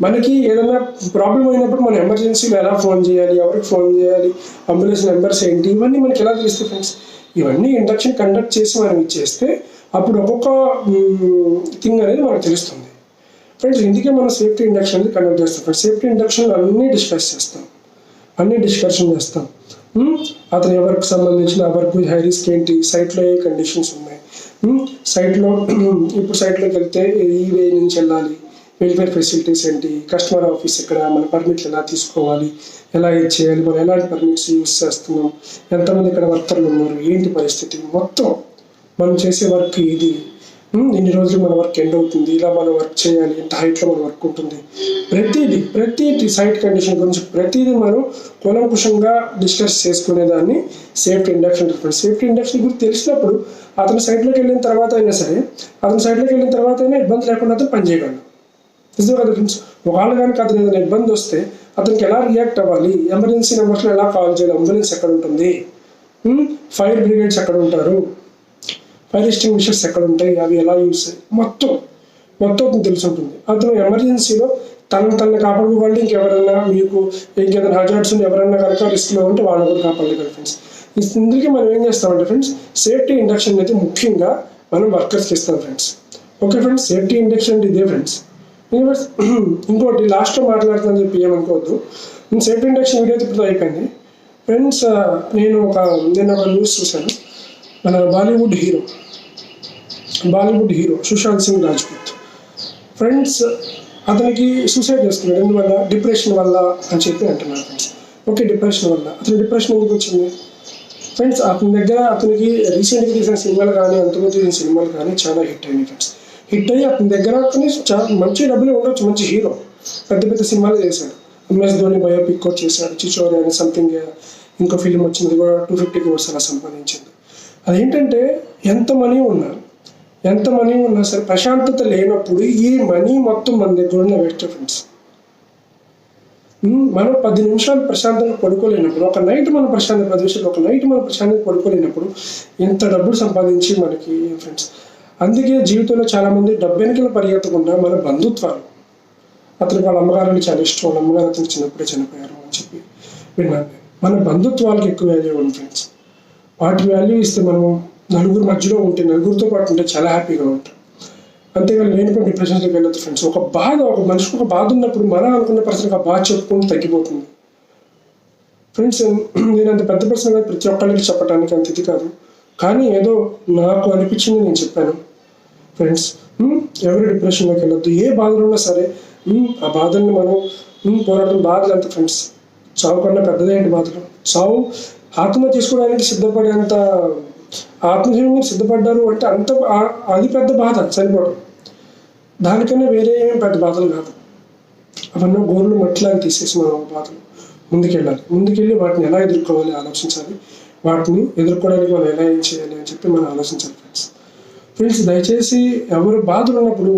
మనకి ఏదైనా ప్రాబ్లం అయినప్పుడు మనం ఎమర్జెన్సీలో ఎలా ఫోన్ చేయాలి, ఎవరికి ఫోన్ చేయాలి, అంబులెన్స్ నెంబర్స్ ఏంటి, ఇవన్నీ మనకి ఎలా తెలుస్తాయి ఫ్రెండ్స్. ఇవన్నీ ఇండక్షన్ కండక్ట్ చేసి మనం ఇచ్చేస్తే అప్పుడు ఒక్కొక్క థింగ్ అనేది మనకు తెలుస్తుంది ఫ్రెండ్స్. ఇందుకే మనం సేఫ్టీ ఇండక్షన్ అనేది కండక్ట్ చేస్తాం ఫ్రెండ్స్. సేఫ్టీ ఇండక్షన్ అన్నీ డిస్కషన్ చేస్తాం. అతను ఎవరికి సంబంధించిన వర్క్ హై రిస్క్ ఏంటి, సైట్లో ఏ కండిషన్స్ ఉన్నాయి, సైట్లో ఇప్పుడు సైట్లోకి వెళ్తే ఈ వే నుంచి వెళ్ళాలి, వెల్ఫేర్ ఫెసిలిటీస్ ఏంటి, కస్టమర్ ఆఫీస్ ఎక్కడ, మన పర్మిట్లు ఎలా తీసుకోవాలి, ఎలా చేయాలి, మనం ఎలాంటి పర్మిట్స్ యూజ్ చేస్తున్నాం, ఎంతమంది ఇక్కడ వర్కర్లు ఉన్నారు, ఏంటి పరిస్థితి, మొత్తం మనం చేసే వర్క్ ఇది, ఇన్ని రోజులు మన వర్క్ ఎండ్ అవుతుంది, ఇలా మనం వర్క్ చేయాలి, ఎంత హైట్లో మన వర్క్ ఉంటుంది, ప్రతిదీ సైట్ కండిషన్ గురించి ప్రతిదీ మనం కూలంకుషంగా డిస్కస్ చేసుకునేదాన్ని సేఫ్టీ ఇండక్షన్ అంటారు. సేఫ్టీ ఇండక్షన్ గురించి తెలిసినప్పుడు అతను సైట్లోకి వెళ్ళిన తర్వాత అయినా ఇబ్బంది లేకుండా అతను పనిచేయగలడు. నిజం కదా ఫ్రెండ్స్. ఒకవేళ కనుక అతను ఏదైనా ఇబ్బంది వస్తే అతనికి ఎలా రియాక్ట్ అవ్వాలి, ఎమర్జెన్సీ నెంబర్స్లో ఎలా కాల్ చేయాలి, అంబులెన్స్ ఎక్కడ ఉంటుంది, ఫైర్ బ్రిగేడ్స్ ఎక్కడ ఉంటారు, ఫైర్ ఎక్స్టింగ్విషర్స్ ఎక్కడ ఉంటాయి, అవి ఎలా యూస్ మొత్తం అతను తెలిసి ఉంటుంది. అతను ఎమర్జెన్సీలో తనని కాపాడుకోవాలి, ఇంకెవరైనా మీకు ఇంకేదైనా హజార్డ్స్ ఎవరైనా కనుక రిస్క్లో ఉంటే వాళ్ళని కూడా కాపాడలేదు ఫ్రెండ్స్. ఇందుకే మనం ఏం చేస్తామంటే ఫ్రెండ్స్, సేఫ్టీ ఇండక్షన్ అయితే ముఖ్యంగా మనం వర్కర్స్కి ఇస్తాం friends. Okay friends, safety induction అంటే ఇదే ఫ్రెండ్స్. ఇంకోటి లాస్ట్లో మాట్లాడుతుందని చెప్పి ఏమనుకోవద్దు. సేఫ్టీ ఇండక్షన్ వీడియో ఇప్పుడు అయిపోయింది ఫ్రెండ్స్. నేను ఒక న్యూస్ చూశాను. మన బాలీవుడ్ హీరో సుశాంత్ సింగ్ రాజ్పూత్ ఫ్రెండ్స్, అతనికి సూసైడ్ చేసుకున్నాడు. ఎందువల్ల, డిప్రెషన్ వల్ల అని చెప్పి అంటున్నారు ఫ్రెండ్స్. ఓకే, డిప్రెషన్ వల్ల. అతను డిప్రెషన్ ఎందుకు వచ్చింది ఫ్రెండ్స్? అతని దగ్గర అతనికి రీసెంట్గా తీసిన సినిమాలు కానీ అంతకుముందు తీసిన సినిమాలు కానీ చాలా హిట్ అయినాయి ఫ్రెండ్స్. హిట్ అయ్యి అతని దగ్గర అతని చాలా మంచి డబ్బులు ఉండొచ్చు, మంచి హీరో, పెద్ద పెద్ద సినిమాలు చేశాడు. MS ధోని బయోపిక్ కూడా చేశాడు, చిచోరి అని సంథింగ్. ఇంకో ఫిలిం వచ్చింది కూడా 250 crores అలా సంపాదించింది. అదేంటంటే ఎంత మనీ ఉన్నా సరే ప్రశాంతత లేనప్పుడు ఈ మనీ మొత్తం మన దగ్గర ఉన్న వేస్ట్ ఫ్రెండ్స్. మనం 10 నిమిషాలు ప్రశాంతంగా పడుకోలేనప్పుడు, ఒక నైట్ మనం ప్రశాంతంగా పడుకోలేనప్పుడు ఎంత డబ్బులు సంపాదించి మనకి ఫ్రెండ్స్. అందుకే జీవితంలో చాలామంది డబ్బు వెనుకలు పరిగెత్తకుండా మన బంధుత్వాలు, అతనికి వాళ్ళ అమ్మగారిని చాలా ఇష్టం, వాళ్ళ అమ్మగారు అతనికి చిన్నప్పుడే చనిపోయారు అని చెప్పి విన్నాను. మన బంధుత్వాలకు ఎక్కువ వాల్యూ ఉంది ఫ్రెండ్స్. వాటి వాల్యూ ఇస్తే మనం నలుగురు మధ్యలో ఉంటే, నలుగురితో పాటు ఉంటే చాలా హ్యాపీగా ఉంటాం. అంతేగాని నేను కూడా డిప్రెషన్స్లోకి వెళ్ళొద్దు ఫ్రెండ్స్. ఒక మనిషికి ఒక బాధ ఉన్నప్పుడు మనం అనుకున్న పర్సన్కి ఆ బాధ చెప్పుకుంటూ తగ్గిపోతుంది ఫ్రెండ్స్. నేను అంత పెద్ద పర్సన్ ప్రతి ఒక్కరికి చెప్పడానికి అంత ఇది కాదు, కానీ ఏదో నాకు అనిపించింది నేను చెప్పాను ఫ్రెండ్స్. ఎవరు డిప్రెషన్లోకి వెళ్ళొద్దు. ఏ బాధలు ఉన్నా సరే ఆ బాధల్ని మనం పోరాటం. బాధలు అంత ఫ్రెండ్స్, చావు కన్నా పెద్దదేంటి బాధలు? చావు ఆత్మహత్య చేసుకోవడానికి సిద్ధపడేంత, ఆత్మహత్య సిద్ధపడ్డారు అంటే అంత అది పెద్ద బాధ చనిపోవడం. దానికన్నా వేరే ఏం పెద్ద బాధలు కాదు. అవన్నీ గోర్లు మట్టిలాగా తీసేసి మనం బాధలు ముందుకెళ్ళి వాటిని ఎలా ఎదుర్కోవాలి ఆలోచించాలి. వాటిని ఎదుర్కోవడానికి మనం ఎలా ఏం చేయాలి అని చెప్పి మనం ఆలోచించాలి ఫ్రెండ్స్. దయచేసి ఎవరు బాధలు ఉన్నప్పుడు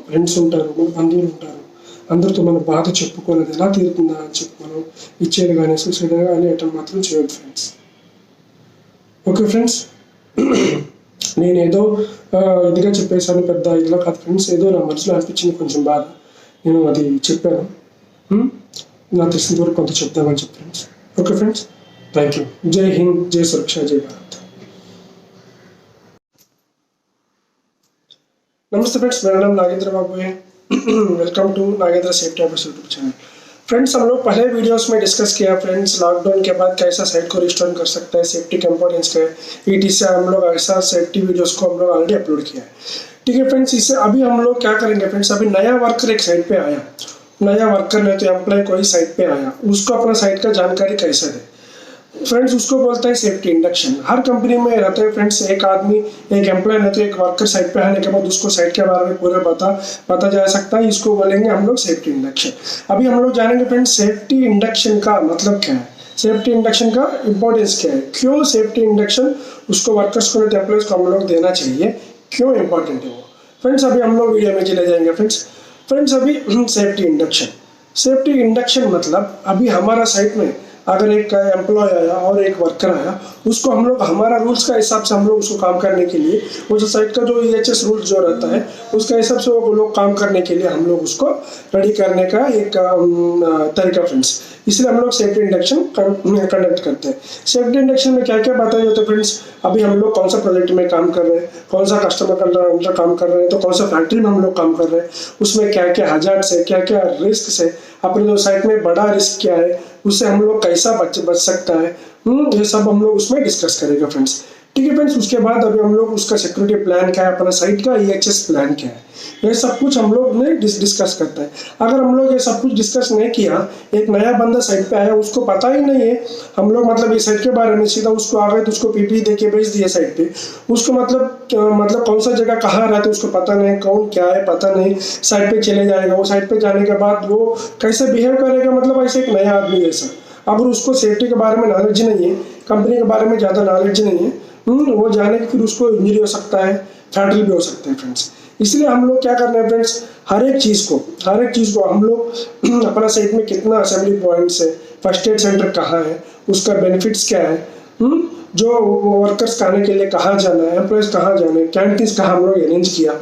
ఫ్రెండ్స్ ఉంటారు, మన బంధువులు ఉంటారు, అందరితో మన బాధ చెప్పుకోలేదు ఎలా తీరుతుందా అని చెప్పి మనం ఇచ్చేది కానీ సూసైడ్ కానీ అటెండ్ మాత్రం చేయొద్దు ఫ్రెండ్స్. ఓకే ఫ్రెండ్స్, నేను ఏదో ఇదిగా చెప్పేసాను, పెద్ద ఇదిలా కాదు ఫ్రెండ్స్. ఏదో నా మనసులో అనిపించింది కొంచెం బాధ, నేను అది చెప్పాను. నాకు తెలిసినంత వరకు కొంత చెప్తామని చెప్పి friends. Okay friends, thank you. జై హింద్, జై సురక్ష, జై భారత్. नमस्ते फ्रेंड्स, मेरा नाम नागेंद्र बाबू है। Welcome to Nagendra safety office YouTube channel. Friends, हम लोग पहले वीडियोस में डिस्कस किया फ्रेंड्स, लॉकडाउन के बाद कैसा साइट को रिस्टोर कर सकता है, सेफ्टी के इंपॉर्टेंस का है, ET से हम लोग ऐसा सेफ्टी वीडियोस को हम लोग ऑलरेडी अपलोड किया है। ठीक है फ्रेंड्स, इससे अभी हम लोग क्या करेंगे फ्रेंड्स, अभी नया वर्कर एक साइट पे आया, नया वर्कर नहीं तो एम्प्लॉय कोई साइट पे आया, उसको अपना साइट का जानकारी कैसे दे फ्रेंड्स, उसको बोलता है सेफ्टी इंडक्शन। हर कंपनी में रहते हैं फ्रेंड्स, एक आदमी, एक एम्प्लॉय नहीं तो एक वर्कर साइट पे आने के बाद उसको साइट के बारे में पूरा पता जा सकता है। इसको बोलेंगे हम लोग सेफ्टी इंडक्शन। अभी हम लोग जानेंगे फ्रेंड्स सेफ्टी इंडक्शन का मतलब क्या है, सेफ्टी इंडक्शन का इंपॉर्टेंस क्या है, क्यों सेफ्टी इंडक्शन उसको वर्कर्स को नहीं एम्प्लॉयज को हम लोग देना चाहिए, क्यों इंपॉर्टेंट है वो फ्रेंड्स। अभी हम लोग वीडियो में चले जाएंगे फ्रेंड्स। अभी सेफ्टी इंडक्शन मतलब अभी हमारा साइट में अगर एक एम्प्लॉय आया और एक वर्कर आया, उसको हम लोग हमारा रूल्स का हिसाब से हम लोग उसको काम करने के लिए, वो जो साइट का जो EHS रूल्स जो रहता है उसका हिसाब से वो लोग काम करने के लिए हम लोग उसको रेडी करने का एक तरीका फ्रेंड्स। इसलिए हम लोग सेफ्टी इंडक्शन कंडक्ट करते हैं। सेफ्टी इंडक्शन में क्या क्या बताया जाता है फ्रेंड्स, अभी हम लोग कौन सा प्रोजेक्ट में काम कर रहे हैं, कौन सा कस्टमर का काम कर रहे हैं, तो कौन सा फैक्ट्री में हम लोग काम कर रहे हैं, उसमें क्या क्या हजार्ड्स है, क्या क्या रिस्क है, अपने जो साइट में बड़ा रिस्क क्या है, उससे हम लोग कैसा बच सकता है, ये सब हम लोग उसमें डिस्कस करेंगे फ्रेंड्स। ठीक है फ्रेंड्स, उसके बाद अभी हम लोग उसका सिक्योरिटी प्लान क्या है, अपना साइट का EHS प्लान क्या है, ये सब कुछ हम लोग ने डिस्कस करता है। अगर हम लोग ये सब कुछ डिस्कस नहीं किया, एक नया बंदा साइट पे आया, उसको पता ही नहीं है, हम लोग मतलब ये साइट के बारे में सीधा उसको आ गए तो उसको PPE दे के भेज दिया साइट पे, उसको मतलब कौन सा जगह कहाँ रहता है उसको पता नहीं, कौन क्या है पता नहीं, साइट पे चले जाएगा। वो साइट पे जाने के बाद वो कैसे बिहेव करेगा, मतलब ऐसे एक नया आदमी जैसा। अगर उसको सेफ्टी के बारे में नॉलेज नहीं है, कंपनी के बारे में ज़्यादा नॉलेज नहीं है, वो जाने के फिर उसको इंजरी हो सकता है, फैटल भी हो सकता है फ्रेंड्स। इसलिए हम लोग क्या करना है फ्रेंड्स, हर एक चीज़ को हम लोग अपना साइट में कितना असेंबली पॉइंट्स है, फर्स्ट एड सेंटर कहाँ है, उसका बेनिफिट्स क्या है, जो वर्कर्स खाने के लिए कहाँ जाना है, एम्प्लॉयज़ कहाँ जाना है, कैंटीन्स कहाँ हम लोग अरेंज किया,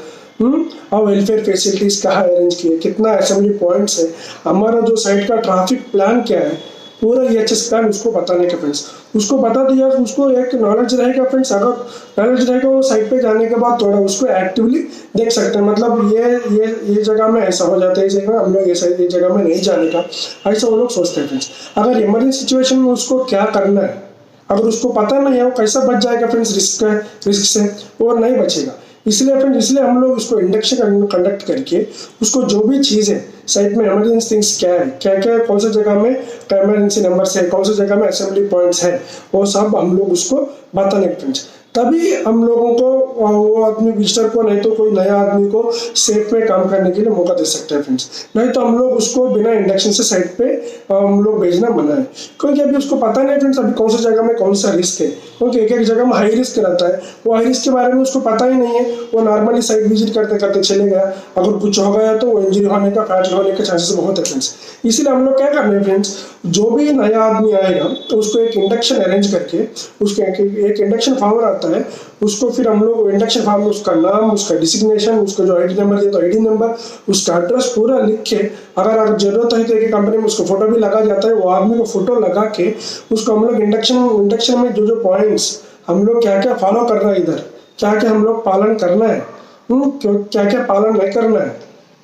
और वेलफेयर फैसिलिटीज़ कहाँ अरेंज किए, कितना असेंबली पॉइंट्स है, हमारा जो साइट का ट्रैफिक प्लान क्या है, पूरा EHS प्लान उसको बताने का फ्रेंड्स। उसको बता दिया, उसको एक नॉलेज रहेगा फ्रेंड्स। अगर नॉलेज रहेगा वो साइट पे जाने के बाद थोड़ा उसको एक्टिवली देख सकते हैं, मतलब ये जगह में ऐसा हो जाता है, इस जगह हम लोग ये जगह में नहीं जाने का, ऐसा वो लोग सोचते हैं फ्रेंड्स। अगर इमरजेंसी सिचुएशन में उसको क्या करना है, अगर उसको पता नहीं है, वो कैसा बच जाएगा फ्रेंड्स रिस्क से, वो नहीं बचेगा। इसलिए फ्रेंड्स, इसलिए हम लोग उसको इंडक्शन कंडक्ट करके उसको जो भी चीज़ है साइट में इमरजेंसी थिंग्स क्या है, क्या क्या कौन सी जगह में इमरजेंसी नंबर्स है, कौन सी जगह में असेंबली पॉइंट्स है, वो सब हम लोग उसको बताने फ्रेंड्स। तभी हम लोगों को वो आदमी विजिटर को, नहीं तो कोई नया आदमी को सेफ में काम करने के लिए मौका दे सकते हैं फ्रेंड्स। नहीं तो हम लोग उसको बिना इंडक्शन से साइट पे हम लोग भेजना मना है, क्योंकि अभी उसको पता नहीं फ्रेंड्स अभी कौन सी जगह में कौन सा रिस्क है, क्योंकि एक एक जगह में हाई रिस्क रहता है। वो हाई रिस्क के बारे में उसको पता ही नहीं है, वो नॉर्मली साइट विजिट करते करते चले गया, अगर कुछ हो गया तो वो इंजरी होने का, फ्रैक्चर होने के चांसेस बहुत है फ्रेंड्स। इसलिए हम लोग क्या करना है फ्रेंड्स, जो भी नया आदमी आएगा तो उसको एक इंडक्शन अरेंज करके, उसके एक इंडक्शन फार्म आता है, उसको फिर हम लोग इंडक्शन फार्म में उसका नाम, उसका डिसिग्नेशन, उसका जो आईडी नंबर दिया तो आईडी नंबर, उसका एड्रेस पूरा लिख के, अगर जरूरत है तो एक कंपनी में उसको फोटो भी लगा जाता है, वो आदमी को फोटो लगा के उसको हम लोग इंडक्शन में जो जो पॉइंट्स हम लोग क्या क्या फॉलो करना है, इधर क्या क्या हम लोग पालन करना है, क्या क्या पालन नहीं करना है,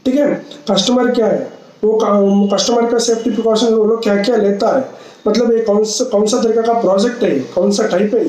ठीक है, कस्टमर क्या है, वो कस्टमर का सेफ्टी प्रिकॉशन वो लोग क्या क्या लेता है, मतलब ये कौन सा तरीका का प्रोजेक्ट है, कौन सा टाइप है,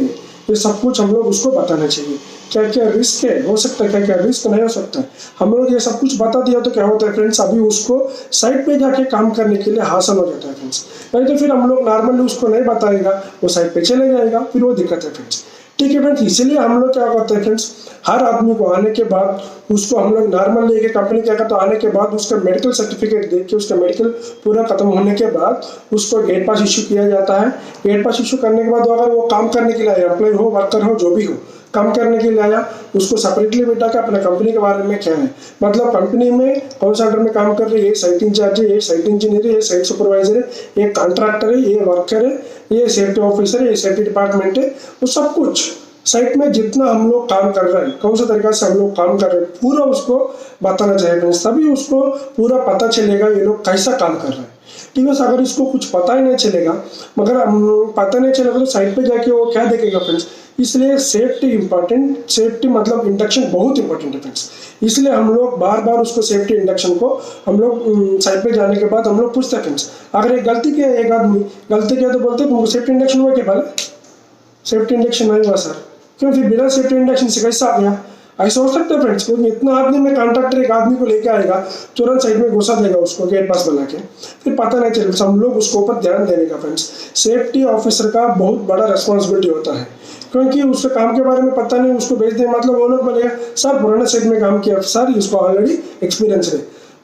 ये सब कुछ हम लोग उसको बताना चाहिए। क्या क्या रिस्क है, हो सकता है क्या क्या रिस्क नहीं हो सकता है, हम लोग ये सब कुछ बता दिया तो क्या होता है फ्रेंड्स, अभी उसको साइट पे जाके काम करने के लिए आसान हो जाता है फ्रेंड्स। नहीं तो फिर हम लोग नॉर्मली उसको नहीं बताएगा, वो साइट पे चले जाएगा, फिर वो दिक्कत है फ्रेंड्स। ठीक है फ्रेंड्स, इसीलिए हम लोग क्या करते हैं फ्रेंड्स, हर आदमी को आने के बाद उसको हम लोग नॉर्मल लेके कंपनी क्या करते हैं, आने के बाद उसका मेडिकल सर्टिफिकेट देख के, उसका मेडिकल पूरा खत्म होने के बाद उसको गेट पास इशू किया जाता है। गेट पास इशू करने के बाद अगर वो काम करने के लिए आया, एम्प्लॉय हो, वर्कर हो, जो भी हो, काम करने के लिए आया, उसको सेपरेटली बिठा के अपना कंपनी के बारे में क्या है, मतलब कंपनी में कौन सा अंडर में काम कर रही है, ये साइट इंचार्ज है, ये साइट इंजीनियर है, ये साइट सुपरवाइजर है, ये कॉन्ट्रैक्टर है, ये वर्कर है, ये सेफ्टी ऑफिसर है, ये सेफ्टी डिपार्टमेंट है, वो सब कुछ साइट में जितना हम लोग काम कर रहे हैं, कौन सा तरीका से हम लोग काम कर रहे हैं, पूरा उसको बताना चाहिए, तभी उसको पूरा पता चलेगा ये लोग कैसा काम कर रहे हैं। ठीक है, अगर इसको कुछ पता ही नहीं चलेगा, मगर पता नहीं चलेगा तो साइट पे जाके वो क्या देखेगा फ्रेंड्स। इसलिए सेफ्टी इंपॉर्टेंट, सेफ्टी मतलब इंडक्शन बहुत इंपॉर्टेंट है फ्रेंड्स। इसलिए हम लोग बार बार उसको सेफ्टी इंडक्शन को हम लोग साइट पे जाने के बाद हम लोग पूछते हैं फ्रेंड्स, अगर एक गलती किया, एक आदमी गलती किया तो बोलते हैं सेफ्टी इंडक्शन हुआ क्या, पहले सेफ्टी इंडक्शन नहीं हुआ सर, क्यों, फिर बिना सेफ्टी इंडक्शन से कैसा आ गया, ऐसा हो सकता है फ्रेंड्स, क्योंकि इतना आदमी में कॉन्ट्रैक्टर एक आदमी को लेके आएगा, तुरंत साइड में घुसा देगा उसको गेट पास बना के, फिर पता नहीं चलेगा। हम लोग उसको ऊपर ध्यान देने का फ्रेंड्स, सेफ्टी ऑफिसर का बहुत बड़ा रिस्पॉन्सिबिलिटी होता है, क्योंकि उसके काम के बारे में पता नहीं, उसको भेज दें, मतलब वो लोग बोलेगा सर पुराना साइट में काम किया सर, इसको ऑलरेडी एक्सपीरियंस है,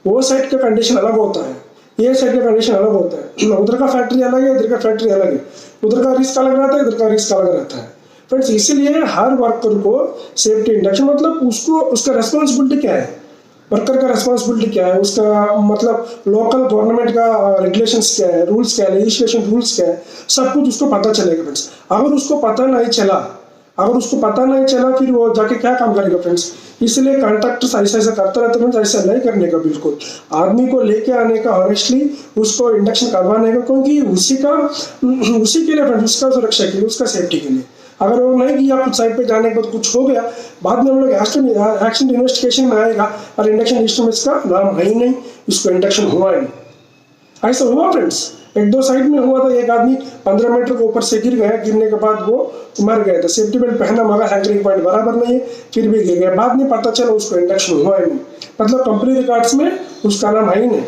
वो साइट का कंडीशन अलग होता है, ये साइड का कंडीशन अलग होता है, उधर का फैक्ट्री अलग है, इधर का फैक्ट्री अलग है, उधर का रिस्क अलग रहता है, इधर का रिस्क अलग रहता है फ्रेंड्स। इसीलिए हर वर्कर को सेफ्टी इंडक्शन मतलब उसको, उसका रेस्पॉन्सिबिलिटी क्या है, वर्कर का रेस्पॉन्सिबिलिटी क्या है, उसका मतलब लोकल गवर्नमेंट का रेगुलेशंस क्या है, रूल्स क्या है, लेजिस्लेशन रूल्स क्या है, सब कुछ उसको पता चलेगा फ्रेंड्स। अगर उसको पता नहीं चला, फिर वो जाके क्या काम करेगा फ्रेंड्स। इसलिए कॉन्ट्रैक्टर्स ऐसा करते रहते हैं, ऐसा नहीं करने का, बिल्कुल आदमी को लेके आने का, ऑनेस्टली उसको इंडक्शन करवाने का, क्योंकि उसी के लिए फ्रेंड्स, उसका सुरक्षा के लिए, उसका सेफ्टी के लिए। अगर वो नहीं किया, कुछ साइड पे जाने के बाद कुछ हो गया, बाद में हम लोग एक्शन इन्वेस्टिगेशन में आएगा और इंडक्शन लिस्ट में इसका नाम है ही नहीं, इसको इंडक्शन हुआ ही नहीं। ऐसा हुआ फ्रेंड्स, एक दो साइड में हुआ था, एक आदमी 15 मीटर के ऊपर से गिर गया, गिरने के बाद वो मर गया था, सेफ्टी बेल्ट पहना मगर हैंडलिंग पॉइंट बराबर नहीं है, फिर भी गिर गया, बाद में पता चला उसको इंडक्शन हुआ ही नहीं, मतलब कंपनी रिकॉर्ड्स में उसका नाम है ही नहीं,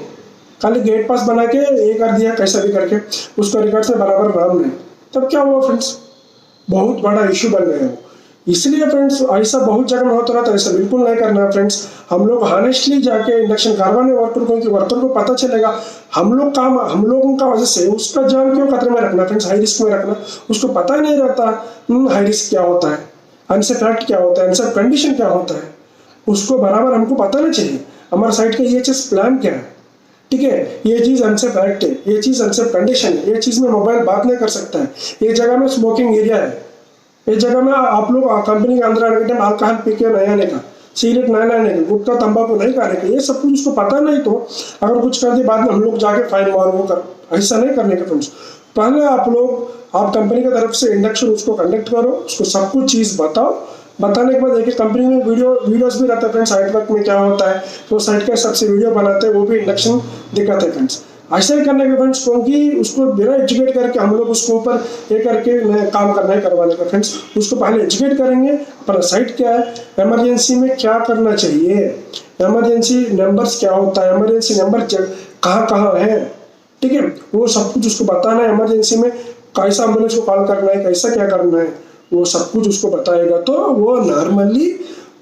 खाली गेट पास बना के ये कर दिया कैसा भी करके, उसका रिकॉर्ड्स में बराबर नाम नहीं। तब क्या हुआ फ्रेंड्स, बहुत बड़ा इशू बन गया वो। इसलिए फ्रेंड्स ऐसा बहुत जगह में होता रहता है, ऐसा बिल्कुल नहीं करना है फ्रेंड्स। हम लोग हॉनेस्टली जाके इंडक्शन करवाने वर्कर को, क्योंकि वर्कर को पता चलेगा हम लोगों का वजह से उसका जान क्यों खतरे में रखना फ्रेंड्स, हाई रिस्क में रखना, उसको पता ही नहीं रहता हाई रिस्क क्या होता है, अनसेफ एक्ट क्या होता है, अनसेफ कंडीशन क्या होता है, उसको बराबर हमको पता नहीं चाहिए हमारे साइड का ये चीज़ प्लान क्या है, ठीक है, ये चीज़ अनसेफ एक्ट है, ये चीज़ अनसेफ कंडीशन है, ये चीज़ में मोबाइल बात नहीं कर सकता है, ये जगह में स्मोकिंग एरिया है, इस जगह में आप लोग कंपनी के अंदर आने के टाइम अल्कोहल पी के नहीं आने का, सिगरेट नहीं लाने का, गुटखा तंबाकू नहीं खाने का, ये सब कुछ उसको पता नहीं, तो अगर कुछ कर दे बाद में हम लोग जाके फाइन मार वो कर, ऐसा नहीं करने का फ्रेंड्स। पहले आप कंपनी की तरफ से इंडक्शन उसको कंडक्ट करो, उसको सब कुछ चीज़ बताओ, बताने के बाद देखिए कंपनी में वीडियोस भी रहता है फ्रेंड्स, साइट वर्क में क्या होता है, तो साइट के हिसाब से वीडियो बनाते हैं, वो भी इंडक्शन दिखाते हैं फ्रेंड्स। ऐसा ही करने के फ्रेंड्स, क्योंकि उसको बिना एजुकेट करके हम लोग उसके ऊपर ये करके काम करना है करवाने का फ्रेंड्स। उसको पहले एजुकेट करेंगे अपना साइट क्या है, इमरजेंसी में क्या करना चाहिए, इमरजेंसी नंबर्स क्या होता है, इमरजेंसी नंबर कहाँ कहाँ है, ठीक है, वो सब कुछ उसको बताना है। इमरजेंसी में कैसा एम्बुलेंस को कॉल करना है, कैसा क्या करना है, वो सब कुछ उसको बताएगा तो वो नॉर्मली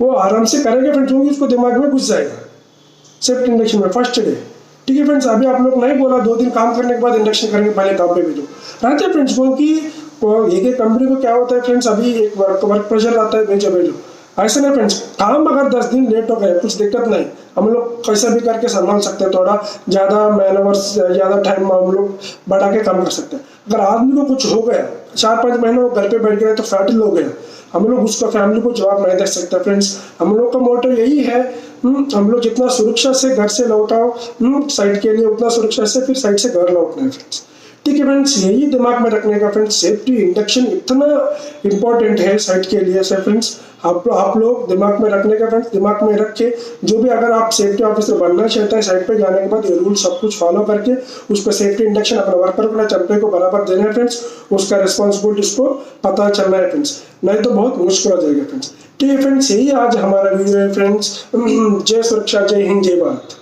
वो आराम से करेगा फ्रेंड्स, क्योंकि उसको दिमाग में घुस जाएगा सेफ्टी इंडक्शन में फर्स्ट डे। ठीक है फ्रेंड्स, अभी आप लोग नहीं बोला 2 दिन काम करने के बाद इंडक्शन करेंगे, पहले काम पे भेजो रहते हैं फ्रेंड्स, क्योंकि एक एक कंपनी को क्या होता है फ्रेंड्स, अभी एक वर्क प्रेशर आता है, भेजो भेजो, ऐसा नहीं फ्रेंड्स। काम अगर 10 दिन लेट हो गए कुछ दिक्कत नहीं, हम लोग कैसा भी करके संभाल सकते हैं, थोड़ा ज़्यादा मैनवर्स ज़्यादा टाइम हम लोग बढ़ा के काम कर सकते हैं। अगर आदमी को कुछ हो गया 4-5 महीने वो घर पे बैठ गए तो फैटिल हो गया, हम लोग उसका फैमिली को जवाब नहीं दे सकते फ्रेंड्स। हम लोग का मोटो यही है, हम लोग जितना सुरक्षा से घर से लौटाओ साइट के लिए, उतना सुरक्षा से फिर साइट से घर लौटना है फ्रेंड्स। ठीक है फ्रेंड्स, यही दिमाग में रखने का फ्रेंड्स, सेफ्टी इंडक्शन इतना इंपॉर्टेंट है साइट के लिए से फ्रेंड्स। आप लोग दिमाग में रखने का फ्रेंड्स, दिमाग में रख के जो भी अगर आप सेफ्टी ऑफिसर बनना चाहते हैं साइट पे जाने के बाद ये रूल सब कुछ फॉलो करके उसको सेफ्टी इंडक्शन अपने वर्कर को चंपे को बराबर देना है फ्रेंड्स, उसका रिस्पॉन्सिबिलिटी उसको पता चलना है फ्रेंड्स, नहीं तो बहुत मुश्किल हो जाएगा फ्रेंड्स। ठीक है फ्रेंड्स, यही आज हमारा वीडियो है फ्रेंड्स। जय सुरक्षा, जय हिंद, जय भारत।